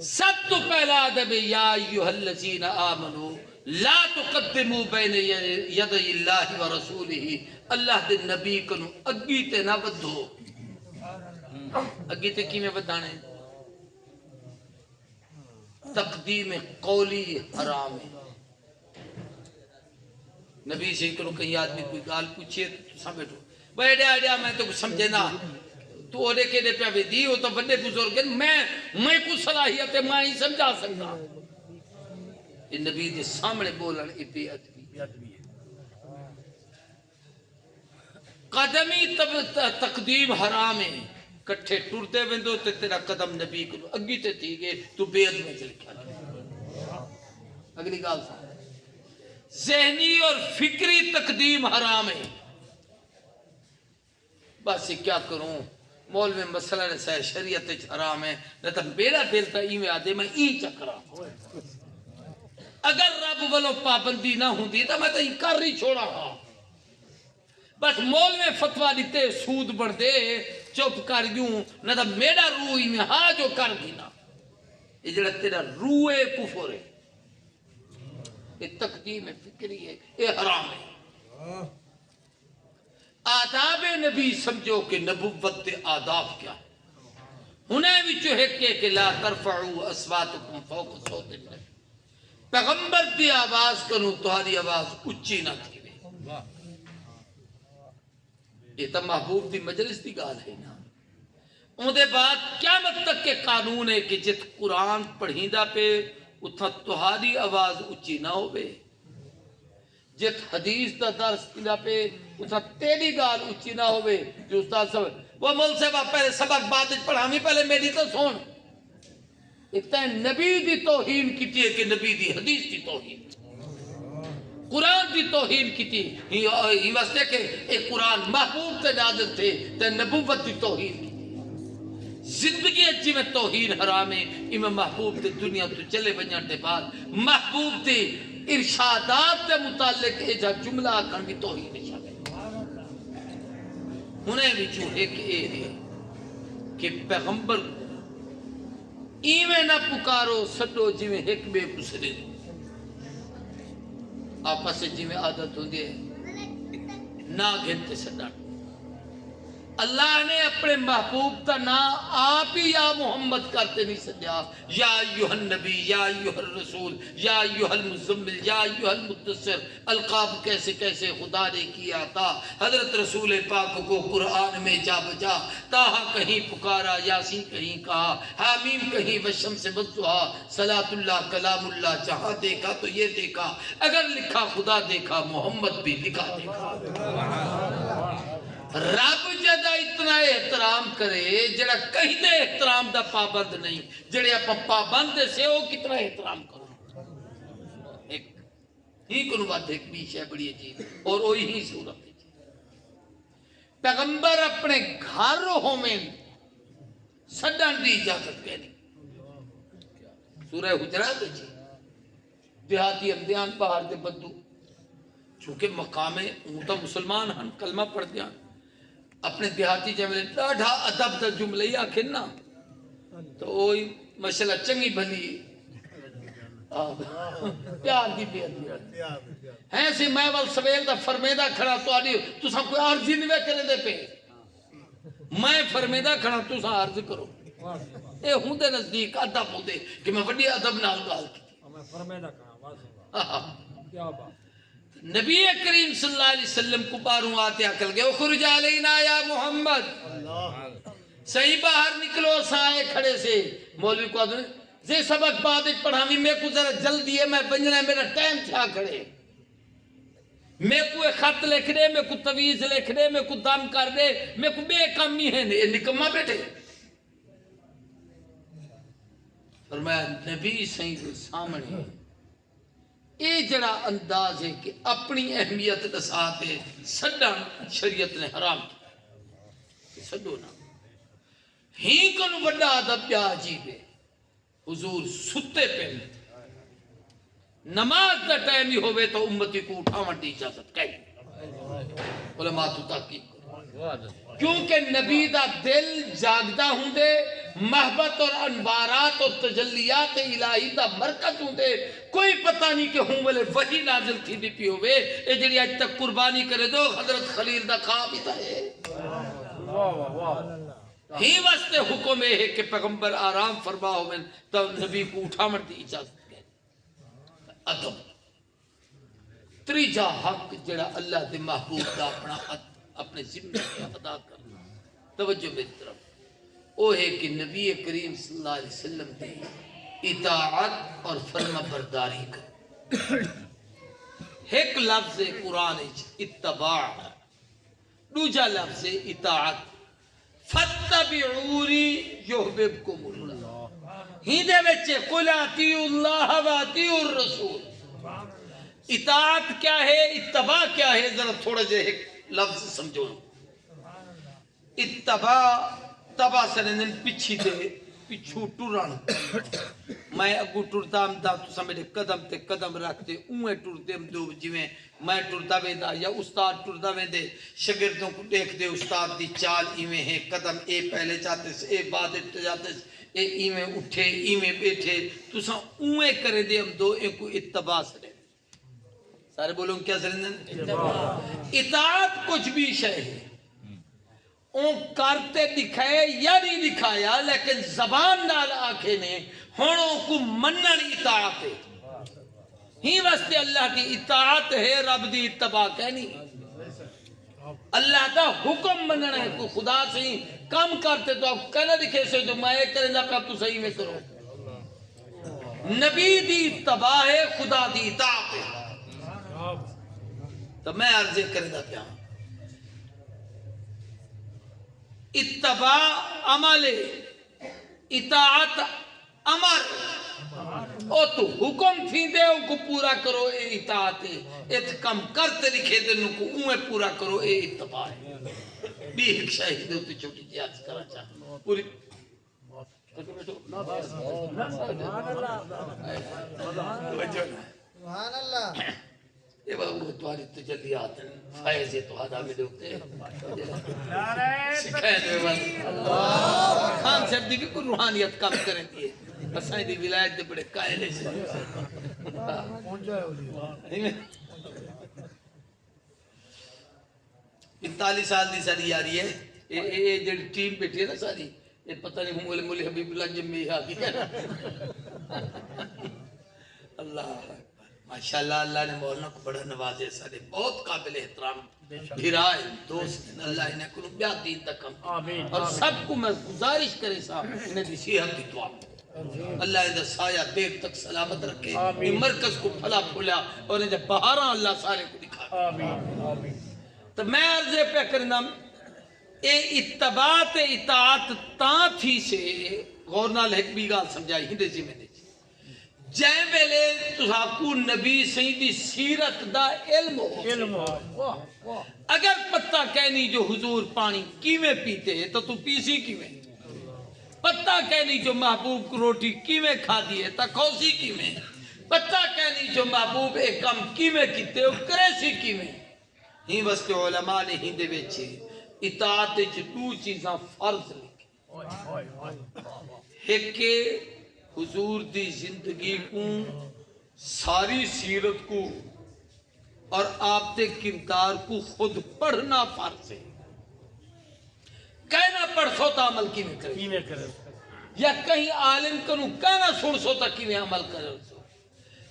Speaker 1: سب تو پہلا ادب یا ایھا الذین آمنوا لا تقدموا بین یدی اللہ ورسولہ. اللہ دے نبی کنو اگی تے نہ ودھو. اگی تے کی میں ودھانے؟ تقدیم قولی حرام ہے. نبی سے کنو کہیں آدمی کوئی گال پوچھے تو سمیٹو بھائی ڈیا میں تو سمجھے نا تو اوڑے کے دے پہ دی ہو تو بڑے بزرگ ہیں، میں کو صلاحیت ہے میں ہی سمجھا سکتا. یہ نبی دے سامنے بولن بے ادبی. قدمی تقدیم حرام ہے. کٹھے ٹرتے ویندو تے تیرا قدم نبی کو اگی تے تھی گئے تو بے ادبی چ لکھا. اگلی گال سا ذہنی اور فکری تقدیم حرام ہے. بس یہ کیا کروں مول میں مسئلہ رسا ہے شریعت حرام ہے نہ تو میرا دل تا ای میں آدھے میں ای چکرا. اگر رب والو پابندی نہ ہوں دی تو میں تو ای کر رہی چھوڑا ہاں. بس مول میں فتوہ دیتے سود بڑھ دے چپ کر یوں نہ تو میرا روح ای میں ہاں جو کر دینا. یہ جڑا تیرا روح کفر ہے، یہ تقدیم فکری ہے، یہ حرام ہے. آداب نبی سمجھو کہ نبوت تے آداب کیا انہیں بھی چوہے کہ لا ترفعوا اصواتکم فوق صوت النبی. پیغمبر دی آواز کنو تہاری آواز اچھی نہ تھی. یہ تو محبوب دی مجلس دی گال ہے نا. ان دے بعد قیامت تک کے قانون ہے کہ جت قرآن پڑھیندہ پہ اتھا تہاری آواز اچھی نہ ہوئے، جت حدیث دا درس کیندہ پہ اتھا تیری گال اچھی نہ ہوئے. جو استاد صاحب وہ مول صاحب پہلے سبق بات پڑھامی پہلے میری تو سن. ایک تا نبی دی توہین کیتی ہے کہ نبی دی حدیث دی توہین، قرآن دی توہین کیتی ہی واسطے کہ ایک قرآن محبوب تے نازل تھے تے نبوت دی توہین کی زندگی اچھی میں توہین حرام ہے. امام محبوب تے دنیا تو چلے بنیاں تے بعد محبوب تے ارشادات تے متعلق ایجا جملہ آکھن بھی توہین شامل. انہیں بھی جو ایک اے ہے کہ پیغمبر ایویں نہ پکارو سڈو جی میں ایک بے پسرے آپس سے جی میں عادت ہوں دے نہ گھنتے سڈان. اللہ نے اپنے محبوب کا نام آپ ہی یا محمد کرتے نہیں سجا. یا ایوہ النبی، یا ایوہ الرسول، یا ایوہ المزمل، یا ایوہ المدثر. القاب کیسے کیسے خدا نے کیا تھا. حضرت رسول پاک کو قرآن میں جا بجا تاہا کہیں پکارا، یاسین کہیں کہا، حامیم کہیں والشمس والضحیٰ. صلاۃ اللہ کلام اللہ جہاں دیکھا تو یہ دیکھا، اگر لکھا خدا دیکھا محمد بھی لکھا دیکھا. رب جدہ اتنا احترام کرے جڑا کہیں دے احترام دا پابند نہیں، جڑے اپا پابند سے ہو کتنا احترام کرو. ایک ہی کنو بات ایک بیش ہے بڑی عجیب اور وہی ہی صورت ہے. پیغمبر اپنے گھر ہومیں سڈن دی اجازت کہنی. سورہ حجرات جی دیہاتی امدیان باہر دے بدو چونکہ مقام اونتا مسلمان ہن کلمہ پڑھ دیا اپنے دیہاتی جملے ڈاڑھا ادب دا جملے ہی آکھن نا تو وہی مسئلہ چنگی بھلی پیار دی پیار ہیں سی میں وال سویل دا فرمیدہ کھڑا تو آنی تو سا کوئی عرضی نہیں کرے دے پہ میں فرمیدہ کھڑا تو سا عرض کرو. اے ہوں دے نزدیک ادب ہوں دے کہ میں وڈی ادب نال گال کی
Speaker 2: میں فرمیدہ کہاں کیا بات.
Speaker 1: نبی کریم صلی اللہ علیہ وسلم کو باروں آتے اکل گئے اخرج علینا یا محمد، صحیح باہر نکلو سائے کھڑے سے. مولوی کو آدھنے زی سبق بعد پڑھامی میں کو ذرا جلدی ہے میں بنجنا ہے میرا ٹائم تھا کھڑے. میں کو خط لکھ دے، میں کو تویز لکھ دے، میں کو دم کر دے، میں کو بے کمی ہے نکمہ بیٹھے. فرمایا نبی صحیح کے سامنے اے جڑا انداز ہے کہ اپنی اہمیت دساتے سڈن شریعت نے حرام کیا سڈو نہ ہی کنو بڑا ادب پیا عجیب ہے. حضور ستے پہ نماز دا ٹائم ہی ہوئے تو امتی کو اٹھاون دی اجازت کہیں علماء تو تحقیق کیونکہ نبی دا دل جاگدہ ہوں دے محبت اور انوارات اور تجلیات الہی دا مرکز ہوں دے. کوئی پتہ نہیں کہ ہوں والے وحی نازل تھی بھی پی ہوئے اے جڑی آج تک قربانی کرے دو حضرت خلیل دا خواب ہی تھا ہے. ہی واسطے حکم ہے کہ پیغمبر آرام فرما ہوئے تو نبی کو اٹھاون دی اجازت کہیں. ادب تریجا حق جڑا اللہ دے محبوب دا اپنے ذمہ ادا کرنا. توجہ میری طرف وہ ہے کہ نبی کریم صلی اللہ علیہ وسلم دی اطاعت اور فرما برداری کر. ایک لفظ قرآن اتباع، دوجا لفظ اطاعت. فاتبعونی یحببکم اللہ. ہی دے بچے قل اطیعوا اللہ و اطیعوا الرسول. اطاعت کیا ہے، اتباع کیا ہے، ذرا تھوڑا جے ایک لفظ سمجھو. اتباع تبا سرندن پچھی دے پچھو ٹوران میں اگو ٹردام دا تو سا میرے قدم تے قدم رکھتے اویں ٹردم دو جویں میں ٹردا ویندا یا استاد ٹردا ویندے شاگردوں کو دیکھ دے استاد دی چال ایویں ہے قدم اے پہلے جاتے سے اے بعد جاتے اے ایویں اٹھے ایویں بیٹھے تو سا اویں کرے دے ہم دو اے کو اتباع سرے. سارے بولوں کیا سرندن اطاعت کچھ بھی شے ہے اون کرتے دکھائے یا نہیں دکھایا لیکن زبان نال آکھے نے ہونوں کو منن اطاعت ہے. ہی واسطے اللہ کی اطاعت ہے رب دی اتباع کہنی. اللہ دا حکم مننا ہے کو خدا سے کم کرتے تو آپ کہنا دکھے سے تو میں کریں دا تو صحیح میں کرو نبی دی اتباع ہے خدا دی اطاعت ہے تو میں عرض کریں دا کیا اتباع عمل اطاعت امر او تو حکم تھی دے ان کو پورا کرو اے اطاعت ہے ات کم کرتے لکھے دے ان کو اوہ پورا کرو اے اتباع ہے بھی ایک شاہد ہوتی چھوٹی جی آج کرا چاہتا پوری
Speaker 3: سبحان اللہ
Speaker 1: یہ بابو تمہاری تجلیات ہیں فائز تو آدھا میں دوتے سکھائے دے بس خان صاحب دی بھی کوئی روحانیت کام کریں دیئے اسائیں دی ولایت دے بڑے قائلے سے 45 سال دی ساری یاری ہے یہ جڑی ٹیم بیٹھی ہے نا ساری یہ پتہ نہیں ہوں مولی حبیب اللہ جمی آگی اللہ ماشاءاللہ اللہ نے مولانا کو بڑا نوازے سارے بہت قابل احترام بھیرائے دوست اللہ انہیں کنو بیا دین تک ہم اور سب کو میں گزارش کرے صاحب انہیں دی صحت کی دعا اللہ انہیں سایہ دیر تک سلامت رکھے ان مرکز کو پھلا پھولا اور انہیں بہاراں اللہ سارے کو دکھا تو میں عرضے پہ کرنا اے اتباعت اطاعت تاں تھی سے غورنال حق بھی گال سمجھائی ہندے جی میں نے جائیں ویلے تُساکو نبی سیدی سیرت دا علم ہو اگر پتہ کہنی جو حضور پانی کیویں پیتے ہیں تو پیسی کیویں پتہ کہنی جو محبوب کو روٹی کیویں کھا دیئے تا کھوسی کیویں پتہ کہنی جو محبوب ایک کم کیویں کیتے ہو کریسی کیویں ہی واسطے علماء نے ہی دے بیچے اطاعت جو دو چیزاں فرض لکھے ایک کہ حضور دی زندگی کو ساری سیرت کو اور آپ دے کردار کو خود پڑھنا فرض ہے کہنا پڑھ سوتا عمل کی میں کرے یا کہیں عالم کنو کہنا سن سوتا کی میں عمل کرے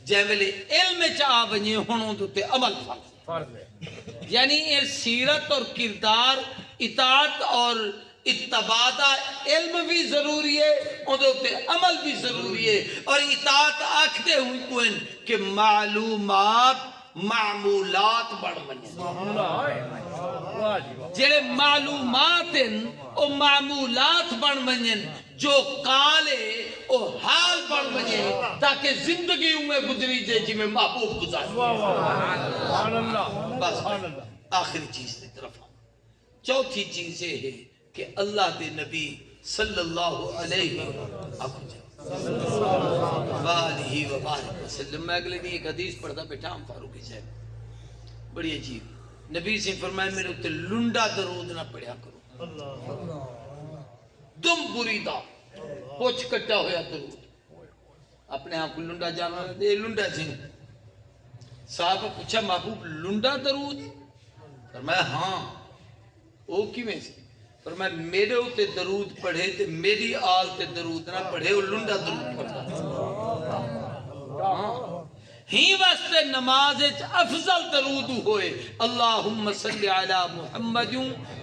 Speaker 1: جے ویلے علم چاہ بنی ہونوں دوتے عمل فرض ہے یعنی یہ سیرت اور کردار اطاعت اور اتباع علم بھی ضروری ہے اندھے عمل بھی ضروری ہے اور اطاعت آکھتے ہوئی کوئن کہ معلومات معمولات بڑھ بنیں جڑے معلومات ہیں او معمولات بڑھ بنیں جو قالے او حال بڑھ بنیں تاکہ زندگی میں گزری جائے جی میں محبوب گزار بس آخری چیز کی طرف چوتھی چیز یہ ہے کہ اللہ دے نبی صلی اللہ علیہ وآلہ وسلم میں اگلے دن ایک حدیث پڑھتا بیٹھا ہم فاروقی صاحب بڑی عجیب نبی سے فرمائے میرے اتے لنڈا درود نہ پڑھیا کرو دم بریدہ پوچھ کٹا ہویا درود اپنے آپ کو لنڈا جانا دے لنڈا جن صاحب پوچھا محبوب لنڈا درود فرمایا ہاں او کی میں سے فرمایا میرے ہوتے درود پڑھے تے میری آل تے درود نہ پڑھے وہ لنڈا درود پڑھا ہی واسطے نماز افضل درود ہوئے اللہم صلی علی محمد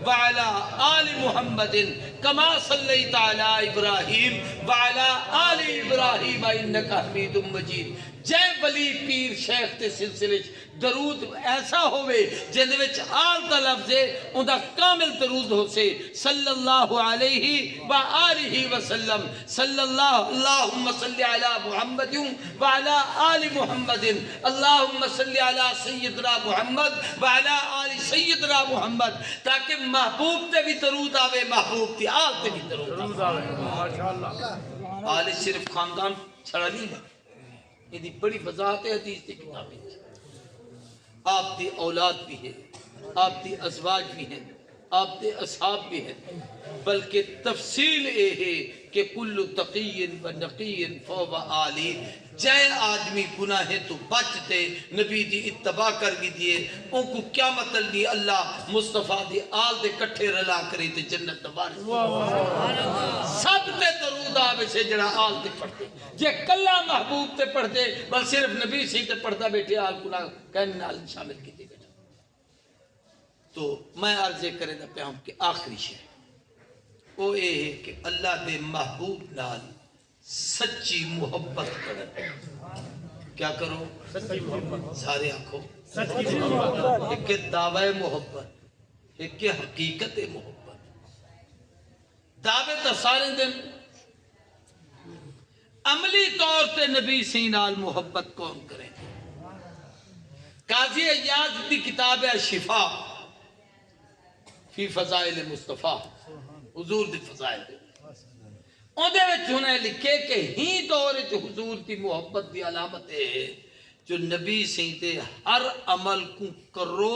Speaker 1: وعلا آل محمد کما صلیت علی ابراہیم وعلا آل ابراہیم انکا حمید مجید جے ولی پیر شیخ تے سلسلے درود ایسا ہوئے جن وچ آل دا لفظ ہے اندھا کامل درود ہو سے صلی اللہ علیہ وآلہ وسلم صلی اللہ اللہم صلی علی محمد وعلا آل محمد اللہم صلی علی سیدنا محمد وعلا آل سیدنا محمد تاکہ محبوب تے بھی درود آوے محبوب تے آل تے بھی درود آوے آل صرف خاندان چھڑا نہیں ہے یہ دی بڑی وضاحت حدیث دی کتابیں آپ دی اولاد بھی ہے آپ دی ازواج بھی ہیں آپ دے اصحاب بھی ہیں بلکہ تفصیل اے ہے کہ کل تقی و نقی فوق آلی جائے آدمی گناہ تو بچتے نبی دی اتباع کر گی دیئے ان کو کیا مطلب دی اللہ مصطفیٰ دی آل دے کٹھے رلا کری تے جنت نباری سب تے درود آوے سے جڑا آل تے پڑھتے جے کلہ محبوب تے پڑھتے بل صرف نبی سی تے پڑھتا بیٹھے آل گناہ کہنے نال شامل کی دے تو میں عرضے کرے دا پہ ہم کہ آخری شے وہ یہ ہے کہ اللہ دے محبوب نال سچی محبت کرو. کیا کرو؟
Speaker 2: سچی محبت.
Speaker 1: سارے آنکھوں
Speaker 2: سچی محبت.
Speaker 1: ایک دعوی محبت، ایک حقیقت محبت. دعوے تو سارے دن، عملی طور تے نبی سی نال محبت کون کرے؟ قاضی عیاض دی کتاب ہے شفا فی فضائل مصطفیٰ، حضور دی فضائل. اندے وچ انہیں لکھے کہ ہی دور وچ حضور دی محبت دی علامت ہے جو نبی سی تے ہر عمل کو کرو،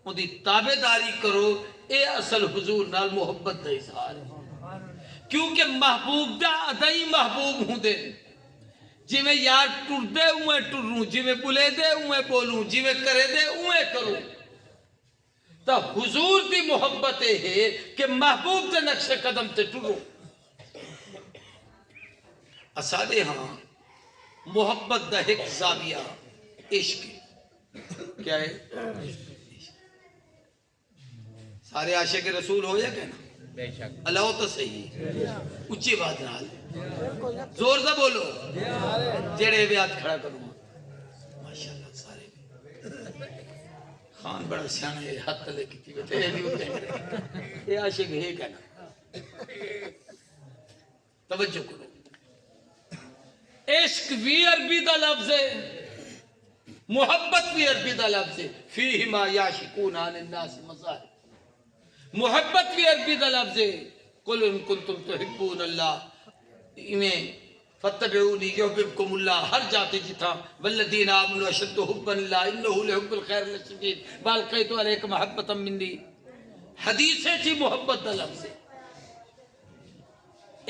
Speaker 1: ان دی تابع داری کرو. اے اصل حضور نال محبت دا اظہار ہے. کیونکہ محبوب دا ادائی محبوب ہوں دے، جی میں یار ٹر دے اوے ٹروں، جی میں بلے دے اوے بولوں، جی میں کرے دے اوے کروں. تا حضور دی محبت ہے کہ محبوب دے نقش قدم تے ٹروں. اسادے ہاں محبت دا ایک زاویہ عشق. کیا ہے؟ سارے عاشق رسول ہو یا کہنا؟
Speaker 2: بے شک.
Speaker 1: اللہ تو صحیح اچھی بات نال زور دا بولو. جڑے بھی ہاتھ کھڑا کروں ماشاءاللہ سارے. خان بڑا سیانے ہے، ہاتھ لے کی بیٹھے یہ نہیں ہوتے. یہ عاشق ہے کہنا. توجہ کرو. عشق بھی عربی دا لفظ ہے، محبت بھی عربی دا لفظ ہے. فیہما یعشقون عن الناس مظاہر. محبت بھی عربی دا لفظ ہے. قل ان کنتم تحبون اللہ ایمیں فتبعونی یحببکم اللہ. ہر جاتے جتا والذین آمنوا اشد حبا اللہ انہو لحب الخیر لشدید بالقیت علیک محبتا منی. حدیث ہے جی محبت دا لفظ ہے.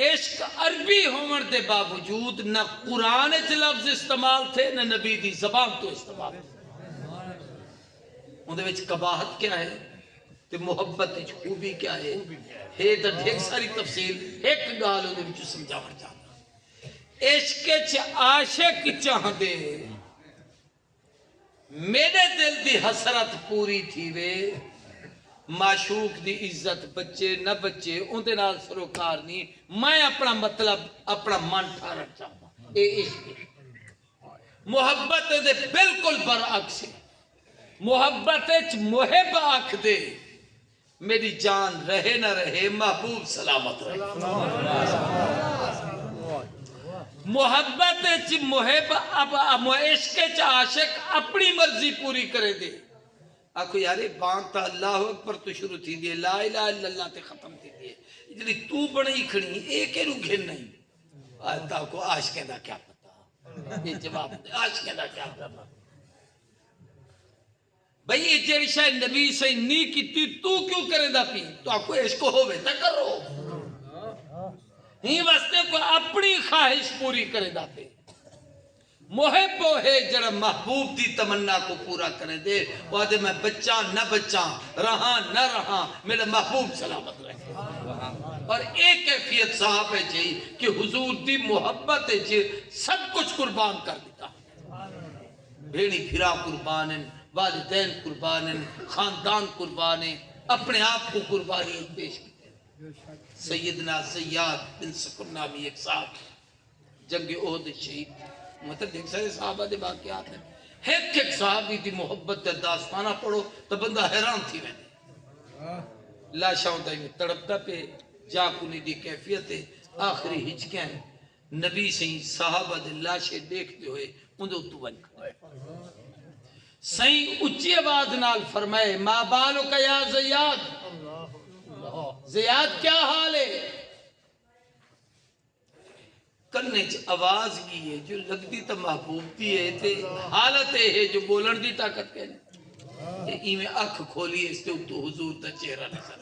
Speaker 1: عشق عربی ہومر دے باوجود نہ قرآن چ لفظ استعمال تھے نہ نبی دی زبان تو استعمال تھے. اندھے وچ قباحت کیا ہے تے محبت وچ خوبی کیا ہے؟ ہے تے ڈھیر ساری تفصیل ایک گال اندھے وچ سمجھاون چاہتا. عشق چ عاشق چاہ دے میرے دل دی حسرت پوری تھی وے. معشوق دی عزت بچے نہ بچے اندے نال سروکار نہیں. میں اپنا مطلب اپنا من ٹھارا چاہتا. اے عشق محبت دے بالکل برعکس. محبت وچ محب آکھ دے میری جان رہے نہ رہے محبوب سلامت رہے. محبت وچ محب عشق وچ عاشق اپنی مرضی پوری کرے دے. آکھو یارے بانگ تا اللہ اکبر تو شروع تھی دیئے، لا الہ الا اللہ تے ختم تھی دیئے. جلی تو بڑی کھڑی ایک ایرو گھن نہیں. آتا کو عاشقیں دا کیا پتا؟ یہ جواب دے عاشقیں دا کیا پتا؟ بھئی یہ جیڑی شاید نبی سے نہیں کی تو کیوں کرے دا پی؟ تو آپ کو عشق ہوئے تا کرو. ہی واسطے کو اپنی خواہش پوری کرے دا پی. محب ہے جڑا محبوب دی تمنا کو پورا کرے دے. وعدے میں بچہ نہ بچہ رہاں نہ رہاں میرا محبوب سلامت رہے. اور ایک کیفیت صاحب ہے چاہیے کہ حضور دی محبت ہے سب کچھ قربان کر دیتا. بھیڑی پھرا قربان ہیں، والدین قربان ہیں، خاندان قربان ہیں، اپنے آپ کو قربانی پیش کی. سیدنا زیاد بن سکر نامی ایک صاحب جنگ احد شہید. مطلب دیکھ سارے صحابہ دے واقعات ہیں. ایک صحابی دی محبت دے داستانہ پڑھو تو بندہ حیران تھی رہے. لاشاں ہوتا ہے تڑپتا پہ جاکونی دی کیفیت ہے. آخری ہچکیں نبی سے صحابہ دے لاشے دیکھتے ہوئے اندھو تو بن کھڑے. سہیں اچھی آواز نال فرمائے ما بالو کا یا زیاد، زیاد کیا حال ہے؟ کرنے چ آواز کی ہے جو لگتی تا محبوب دی ہے تے حالت ہے جو بولن دی طاقت کہنے. ایمیں اکھ کھولی اس تے تو حضور تا چہرہ نظر.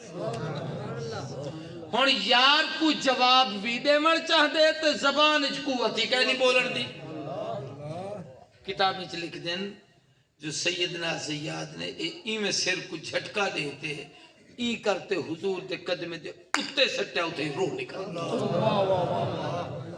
Speaker 1: ہون یار کو جواب بھی دے مر چاہ دے تے زبان اچ قوتی کہنی بولن دی. کتاب اچ لکھ دیں جو سیدنا زیاد نے ایمیں سر کو جھٹکا دیتے ای کرتے حضور دے قدمے دے اتے سٹے ہوتے روح نکل.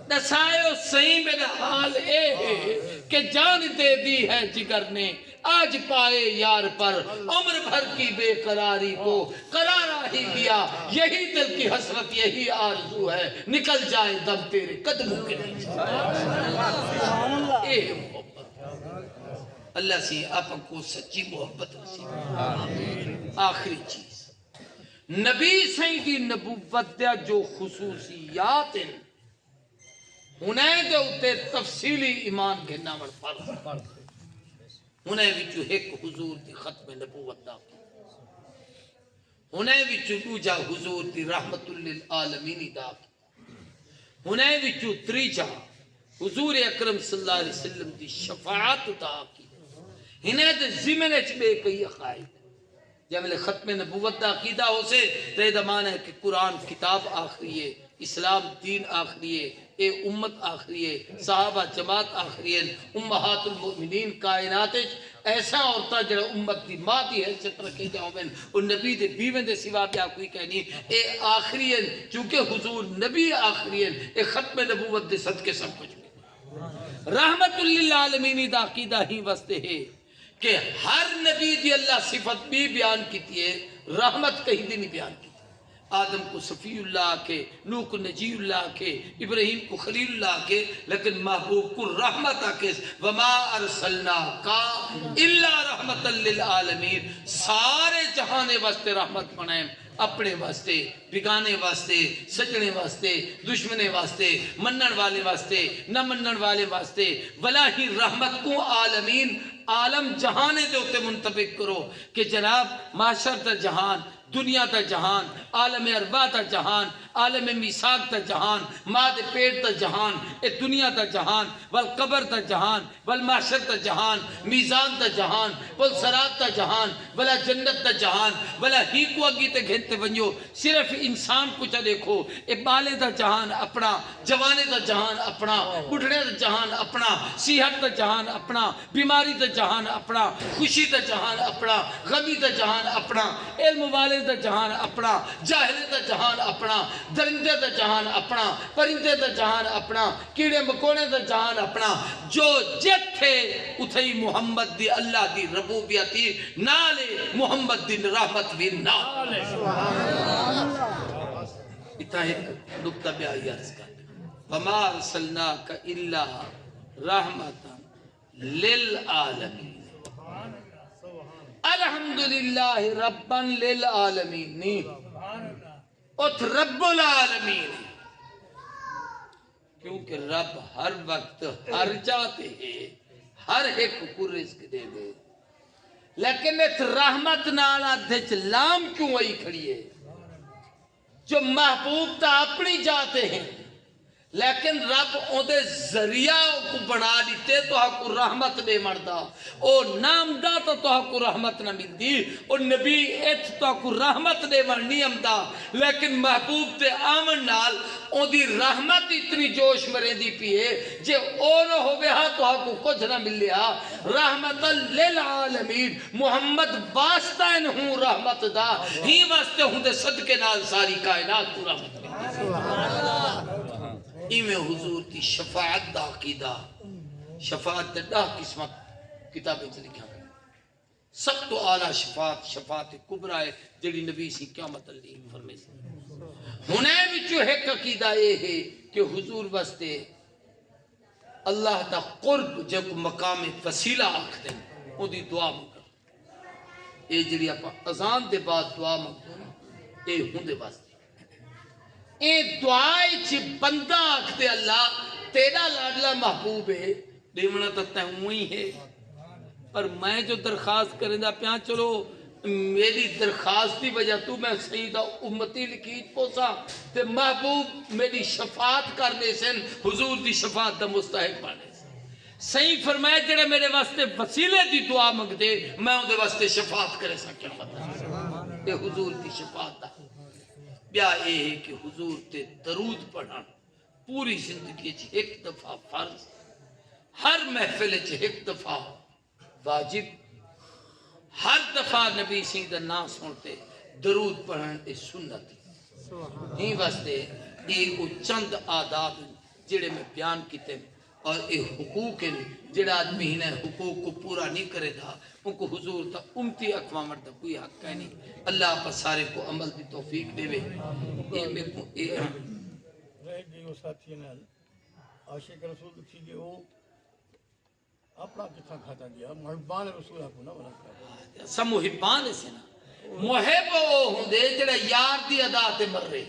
Speaker 1: دسائے صحیح میرا حال اے ہے کہ جان دے دی ہے جگر نے آج پائے یار پر عمر بھر کی بے قراری کو قرارا ہی گیا یہی دل کی حسرت یہی آرزو ہے نکل جائے دم تیرے قدموں کے نیچے اے محبت اللہ سے آپ کو سچی محبت نصیب آخری چیز نبی سیدی نبوت دیا جو خصوصیات ہیں انہیں دے اتے تفصیلی ایمان کے نامر فرض انہیں وچو ایک حضور دی ختم نبوت دا انہیں وچو دوجا حضور دی رحمت للعالمین دا انہیں وچو تریجا حضور اکرم صلی اللہ علیہ وسلم دی شفاعت دا انہیں دے زمنچ بے کئی عقائد جب ختم نبوت دا عقیدہ ہو سے تیدہ معنی ہے کہ قرآن کتاب آخری ہے اسلام دین آخری ہے اے امت آخری ہے صحابہ جماعت آخری ہے امہات المؤمنین کائنات ایسا عورتہ جڑا امت دی ماں دی حیثیت رکھے جاؤں میں اور نبی دے بیویں دے سوا بیا کوئی کہنی اے آخری ہے چونکہ حضور نبی آخری ہے اے ختم نبوت دے صدقے سب کچھ بھی رحمت للعالمین دا عقیدہ ہی وستے ہے کہ ہر نبی دی اللہ صفت بھی بیان کیتی ہے رحمت کہیں دی نہیں بیان کی آدم کو صفی اللہ کے نوح کو نجی اللہ کے ابراہیم کو خلیل اللہ کے لیکن محبوب کو رحمت کے وما ارسلناک الا رحمت للعالمین سارے جہانے واسطے رحمت بنائیں اپنے واسطے بگانے واسطے سجنے واسطے دشمنے واسطے منن والے واسطے نہ منن والے واسطے ولا ہی رحمت کو عالمین عالم جہانے دے ہوتے منطبق کرو کہ جناب معاشر تا جہان دنیا تا جہان عالم ارواح تا جہان عالم میثاق تا جہان ماں دے پیٹ تا جہان اے دنیا تا جہان والقبر تا جہان والمحشر تا جہان میزان تا جہان والصراط تا جہان ولا جنت تا جہان ولا ہی کو اگی تے گھنتے ونجو صرف انسان کو چا دیکھو اے بالے تا جہان اپنا جوانے تا جہان اپنا بڑھنے تا جہان اپنا صحت تا جہان اپنا بیماری تا جہان اپنا خوشی تا جہان اپنا غمی تا جہان اپنا علم والے دا جہان اپنا جاہلے دا جہان اپنا درندے دا جہان اپنا پرندے دا جہان اپنا کیڑے مکوڑے دا جہان اپنا جو جت تھے اتھائی محمد دی اللہ دی ربوبیتی نالے محمد دی رحمت بھی نالے اتنا ایک نکتہ بیائی عرض کر وَمَا أَرْسَلْنَاكَ إِلَّا رَحْمَةً لِلْعَالَمِينَ الحمدللہ رباً للعالمین ات رب العالمین کیونکہ رب ہر وقت ہر جاتے ہیں ہر ایک کو رزق دے دے لیکن ات رحمت نالا دھچ لام کیوں آئی کھڑی ہے جو محبوب تا اپنی جاتے ہیں لیکن رب اندے ذریعہ کو بنا دیتے تو ہاں کو رحمت دے مردہ او نام دا تو ہاں کو رحمت نہ مل دی اور نبی ایت تو ہاں کو رحمت دے مرنی امدہ لیکن محبوب تے آمن نال اندی رحمت اتنی جوش مرے دی پیئے جے او نہ ہوئے ہاں تو ہاں کو کچھ نہ مل لیا رحمت للعالمین محمد واسطہ ہوں رحمت دا ہی واسطے ہوں دے صدقے نال ساری کائنات کو رحمت مل ایمیں حضور کی شفاعت دا عقیدہ شفاعت دا قسمت کتابیں سے لکھا گیا سب تو اعلیٰ شفاعت کبرا ہے جڑی نبی سی قیامت اللہ فرمے سے ہنے وچو ایک عقیدہ یہ ہے کہ حضور واسطے اللہ دا قرب جب مقام وسیلہ آکھتے ہیں وہ دی دعا مکر اے جڑی اپا اذان دے بعد دعا مکر اے ہوں دے واسطے اے دعائی چھ بندہ آکھتے اللہ تیرا لاڈلہ محبوب ہے دیونا تکتا ہے ہوئی ہے پر میں جو درخواست کریں دا پیان چلو میری درخواست دی وجہ تو میں سیدہ امتی لکھیت پوسا تے محبوب میری شفاعت کرنے سے حضور دی شفاعت دا مستحق پانے سے صحیح فرمائے جڑے میرے واسطے وسیلے دی دعا مگ دے میں ان دے واسطے شفاعت کرے سا کیا پتہ اے حضور دی شفاعت دا بیا اے ہے کہ حضور تے درود پڑھا پوری زندگی چھ ایک دفعہ فرض ہر محفل چھ ایک دفعہ واجب ہر دفعہ نبی سنگھ دا نام سنتے درود پڑھن اے سنت ہی واسطے اے او چند آداب جڑے میں بیان کیتے اور اے حقوق ہیں جڑا آدمی ہی نے حقوق کو پورا نہیں کرے دا ان کو حضور تا امتی اقوام دا کوئی حق ہے نہیں اللہ پر سارے کو عمل دی توفیق دے وے یہ میں کو
Speaker 3: رہ گئی وہ ساتھی نے عاشق رسول تھی کہ وہ اپنا کتنا کھاتا گیا محبان رسول کو نہ بنا کر
Speaker 1: سب محبان سے نا محب وہ ہوں دے جڑا یار دی ادا تے مر رہے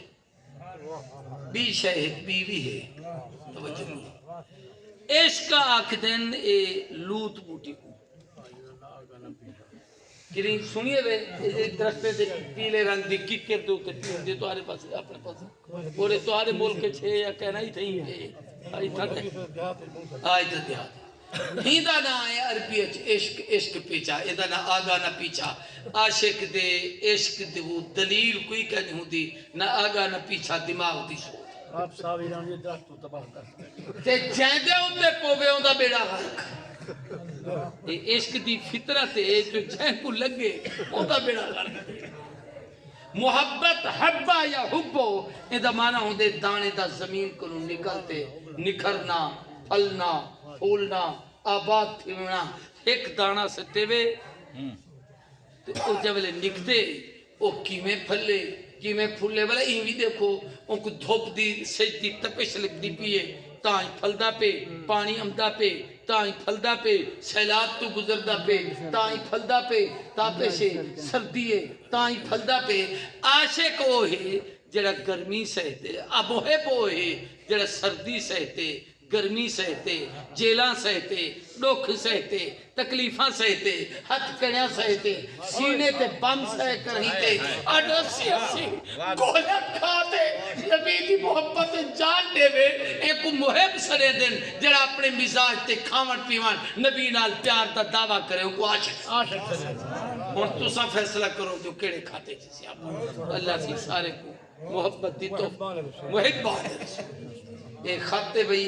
Speaker 1: بی شہد بیوی ہے توجہ نہیں عشق کا آکھ دن اے لوت بوٹی کو کریں سنیے بے درختے دے پیلے رنگ دی ککر دو تے دے تو آرے پاس اپنے پاس اور تو آرے ملک کے چھے یا کہنا ہی تھیں آئی تھا آئی تھا دیہات ہیندہ نہ آئے عربی عشق عشق پیچھا ایدہ نہ آگا نہ پیچھا عاشق دے عشق دے وہ دلیل کوئی کہنی ہوں دی نہ آگا نہ پیچھا دماغ دی سوچ
Speaker 3: آپ ساویران یہ درخت تو تباہ کر
Speaker 1: تے جیندے ہوتے پووے ہوندہ بیڑا غرق یہ عشق دی فطرت ہے جو جین کو لگے ہوندہ بیڑا غرق محبت حبا یا حبو ایدہ معنی ہوں دے دانے دا زمین کنو نکلتے نکھرنا پھلنا پھولنا آباد تھیونا ایک دانا سٹے وے تو جب لے نکتے وہ کیمیں پھلے کیمیں پھولے والا ایوی دیکھو ان کو دھوپ دی سجدی تپش لگ دی پیئے تائیں پھلدہ پہ پانی امدہ پہ تائیں پھلدہ پہ سیلاب تو گزردہ پہ تائیں پھلدہ پہ تاپشے سردیے تائیں پھلدہ پہ عاشق وہ ہے جڑا گرمی سہتے اب وہ ہے جڑا سردی سہتے گرمی سہتے جیلاں سہتے ڈوکھ سہتے تکلیفاں سہتے ہتھ کڑیاں سہتے سینے تے بم سہ کر ہی تے اڈو سی گولہ کھاتے نبی دی محبت جان دے وے ایک محب سرے دن جڑا اپنے مزاج تے کھاون پیوان نبی نال پیار دا دعویٰ کرے ان کو عاشق سرے اور تو سا فیصلہ کرو جو کیڑے کھاتے جیسے آپ اللہ سے سارے کو محبت دی تو محبان رسول ایک خط بھئی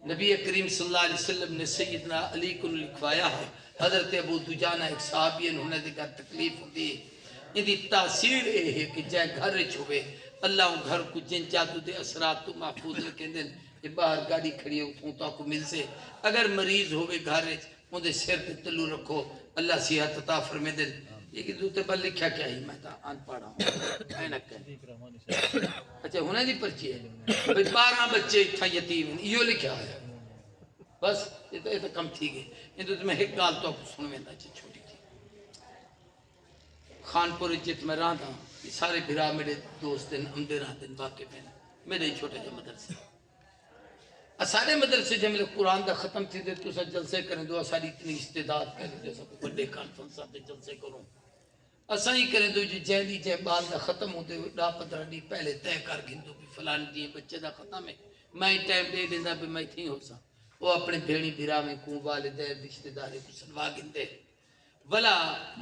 Speaker 1: نبی کریم صلی اللہ علیہ وسلم نے سیدنا علی کو لکھوایا ہے حضرت ابو دجانہ ایک صحابی انہوں نے دیکھا تکلیف دی ان دی تاثیر یہ ہے کہ جائے گھر چھوئے اللہ ان گھر کو جن جادو دے اثرات تو محفوظ رکھیں دن یہ باہر گاڑی کھڑی ہے اتھوں تو آپ کو مل سے اگر مریض ہوئے گھر ان دے سر تے تلو رکھو اللہ صحت عطا فرمے دن یہ کہ دوتے پر لکھا کیا ہی میں تا آن پاڑا ہوں اینک ہے اچھا ہونے دی پرچی ہے 12 بچے تھا یتیم ہیں یہ لکھا ہے بس یہ تو کم تھی گئے یہ تو میں ایک گال تو آپ کو سن میں دا چھوٹی تھی خانپور جت میں رہا تھا یہ سارے بھرا میرے دوست دن امدے رہا دن باقی میں میرے چھوٹے جو مدرسے سارے مدرسے جب میرے قرآن دا ختم تھی دے تو سا جلسے کریں دو ساری اتنی استعداد کریں دو سا بڑے کانفرنس آتے جلسے کروں اساں ہی کریں دو جو جہدی جہ بال دا ختم ہوتے ڈا 15 دی پہلے تے کر گھندو بھی فلان دی بچے دا ختم ہے میں ٹائم دے دینا بھی میں تھی ہو سا وہ اپنے بھیڑی بھیرا میں کون والدے رشتہ دارے کو سنوا گندے ولا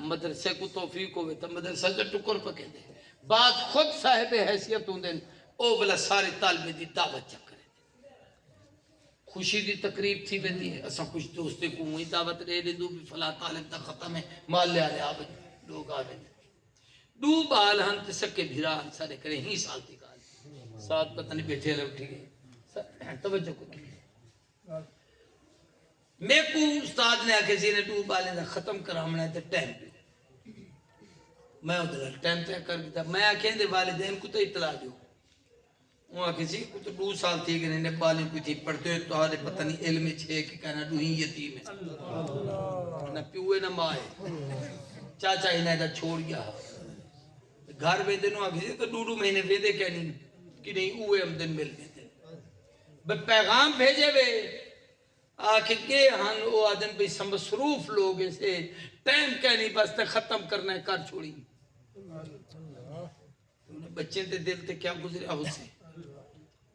Speaker 1: مدرسے کو توفیق ہوئے تو مدرسہ جو ٹکر پکے دے بعد خود صاحب حیثیت ہوں دیں او ولا سارے طالب دی دعوت چکر خوشی دی تقریب تھی بندی ہے اساں کچھ دوستے کو ہوئی دعوت رہے دے دو بھی فلا طالب دا ختم ہے مال لے آلے آبد لوگ آبد دو بال ہم تسکے بھیرا ہم سارے کرے ہی سال تھی کال ساتھ پتہ نہیں بیٹھے لے اٹھی گئے توجہ کو کی میں کو استاد نے آکے زینے دو بالیں دا ختم کرامنا ہے ٹائم پہ میں ادھر ٹائم تے کر گیا میں آکے دے والدین کو تو اطلاع دیو وہاں کسی کو تو 2 سال تھی کہ انہیں بالیں کو تھی پڑھتے ہوئے تو آرے پتہ نہیں علم چھے کہ کہنا دو ہی یتیم ہے نہ پیوے نہ مائے چاچا انہیں دا چھوڑ گیا گھر ویدے نو آگے تو 2 مہینے ویدے کہنی کہ نہیں اوے ہم دن مل گئے تھے پیغام بھیجے وے آکے کہ ہن او آدم بھی مصروف لوگ اسے ٹائم کہنی بس تے ختم کرنا ہے کر چھوڑی بچے تے دل تے کیا گزریا ہو سے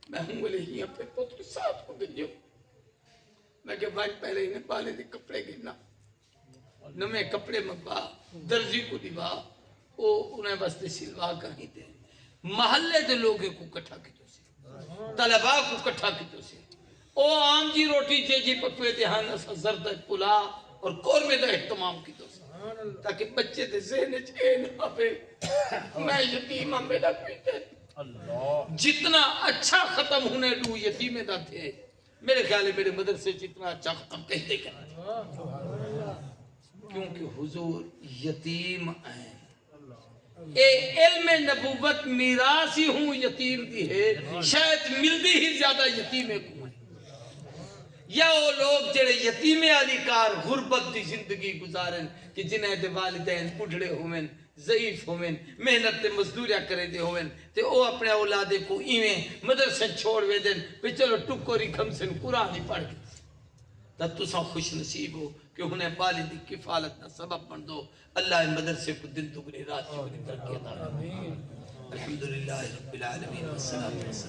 Speaker 1: میں ہوں بولے ہی اپنے پتر ساتھ کو گئیو میں کہ بھائی پہلے انہیں بالے دے کپڑے گرنا نمیں کپڑے مگوا درزی کو دیوا او انہیں بس تے سلوا کر ہی دے محلے دے لوگے کو کٹھا کی تو سے طلباء کو کٹھا کی تو سے او عام جی روٹی جی پکوے دے ہاں نسا زرد پلا اور قورمے دا احتمام کی تو سے تاکہ بچے دے ذہن چھے نہ پہ میں یتیم ہم میرا پیتے جتنا اچھا ختم ہونے دو یتیم نہ تھے میرے خیال ہے میرے مدرسے جتنا اچھا ختم کہیں دے کرنا، کیونکہ حضور یتیم ہیں۔ اے علم نبوت میراثی ہوں یتیم دی ہے، شاید ملدی ہی زیادہ یتیم کو ہے۔ یا وہ لوگ جڑے یتیمے علی کار غربت دی زندگی گزارن کہ جنہیں دے والدین بڑھڑے ہوئن، ضعیف ہوئن، محنت تے مزدوریاں کرے دے ہوئن تے او اپنے اولادے کو ایویں مدرسے چھوڑ وے دین بھی چلو ٹکوری کھمسن قرآن ہی پڑھ کے تب تساں خوش نصیب ہو کہ انہیں والدی کفالت نہ سبب بن دو۔ اللہ مدرسے کو دن دگنی رات چگنی ترقی عطا فرمائے۔ الحمدللہ رب العالمین والصلاة والسلام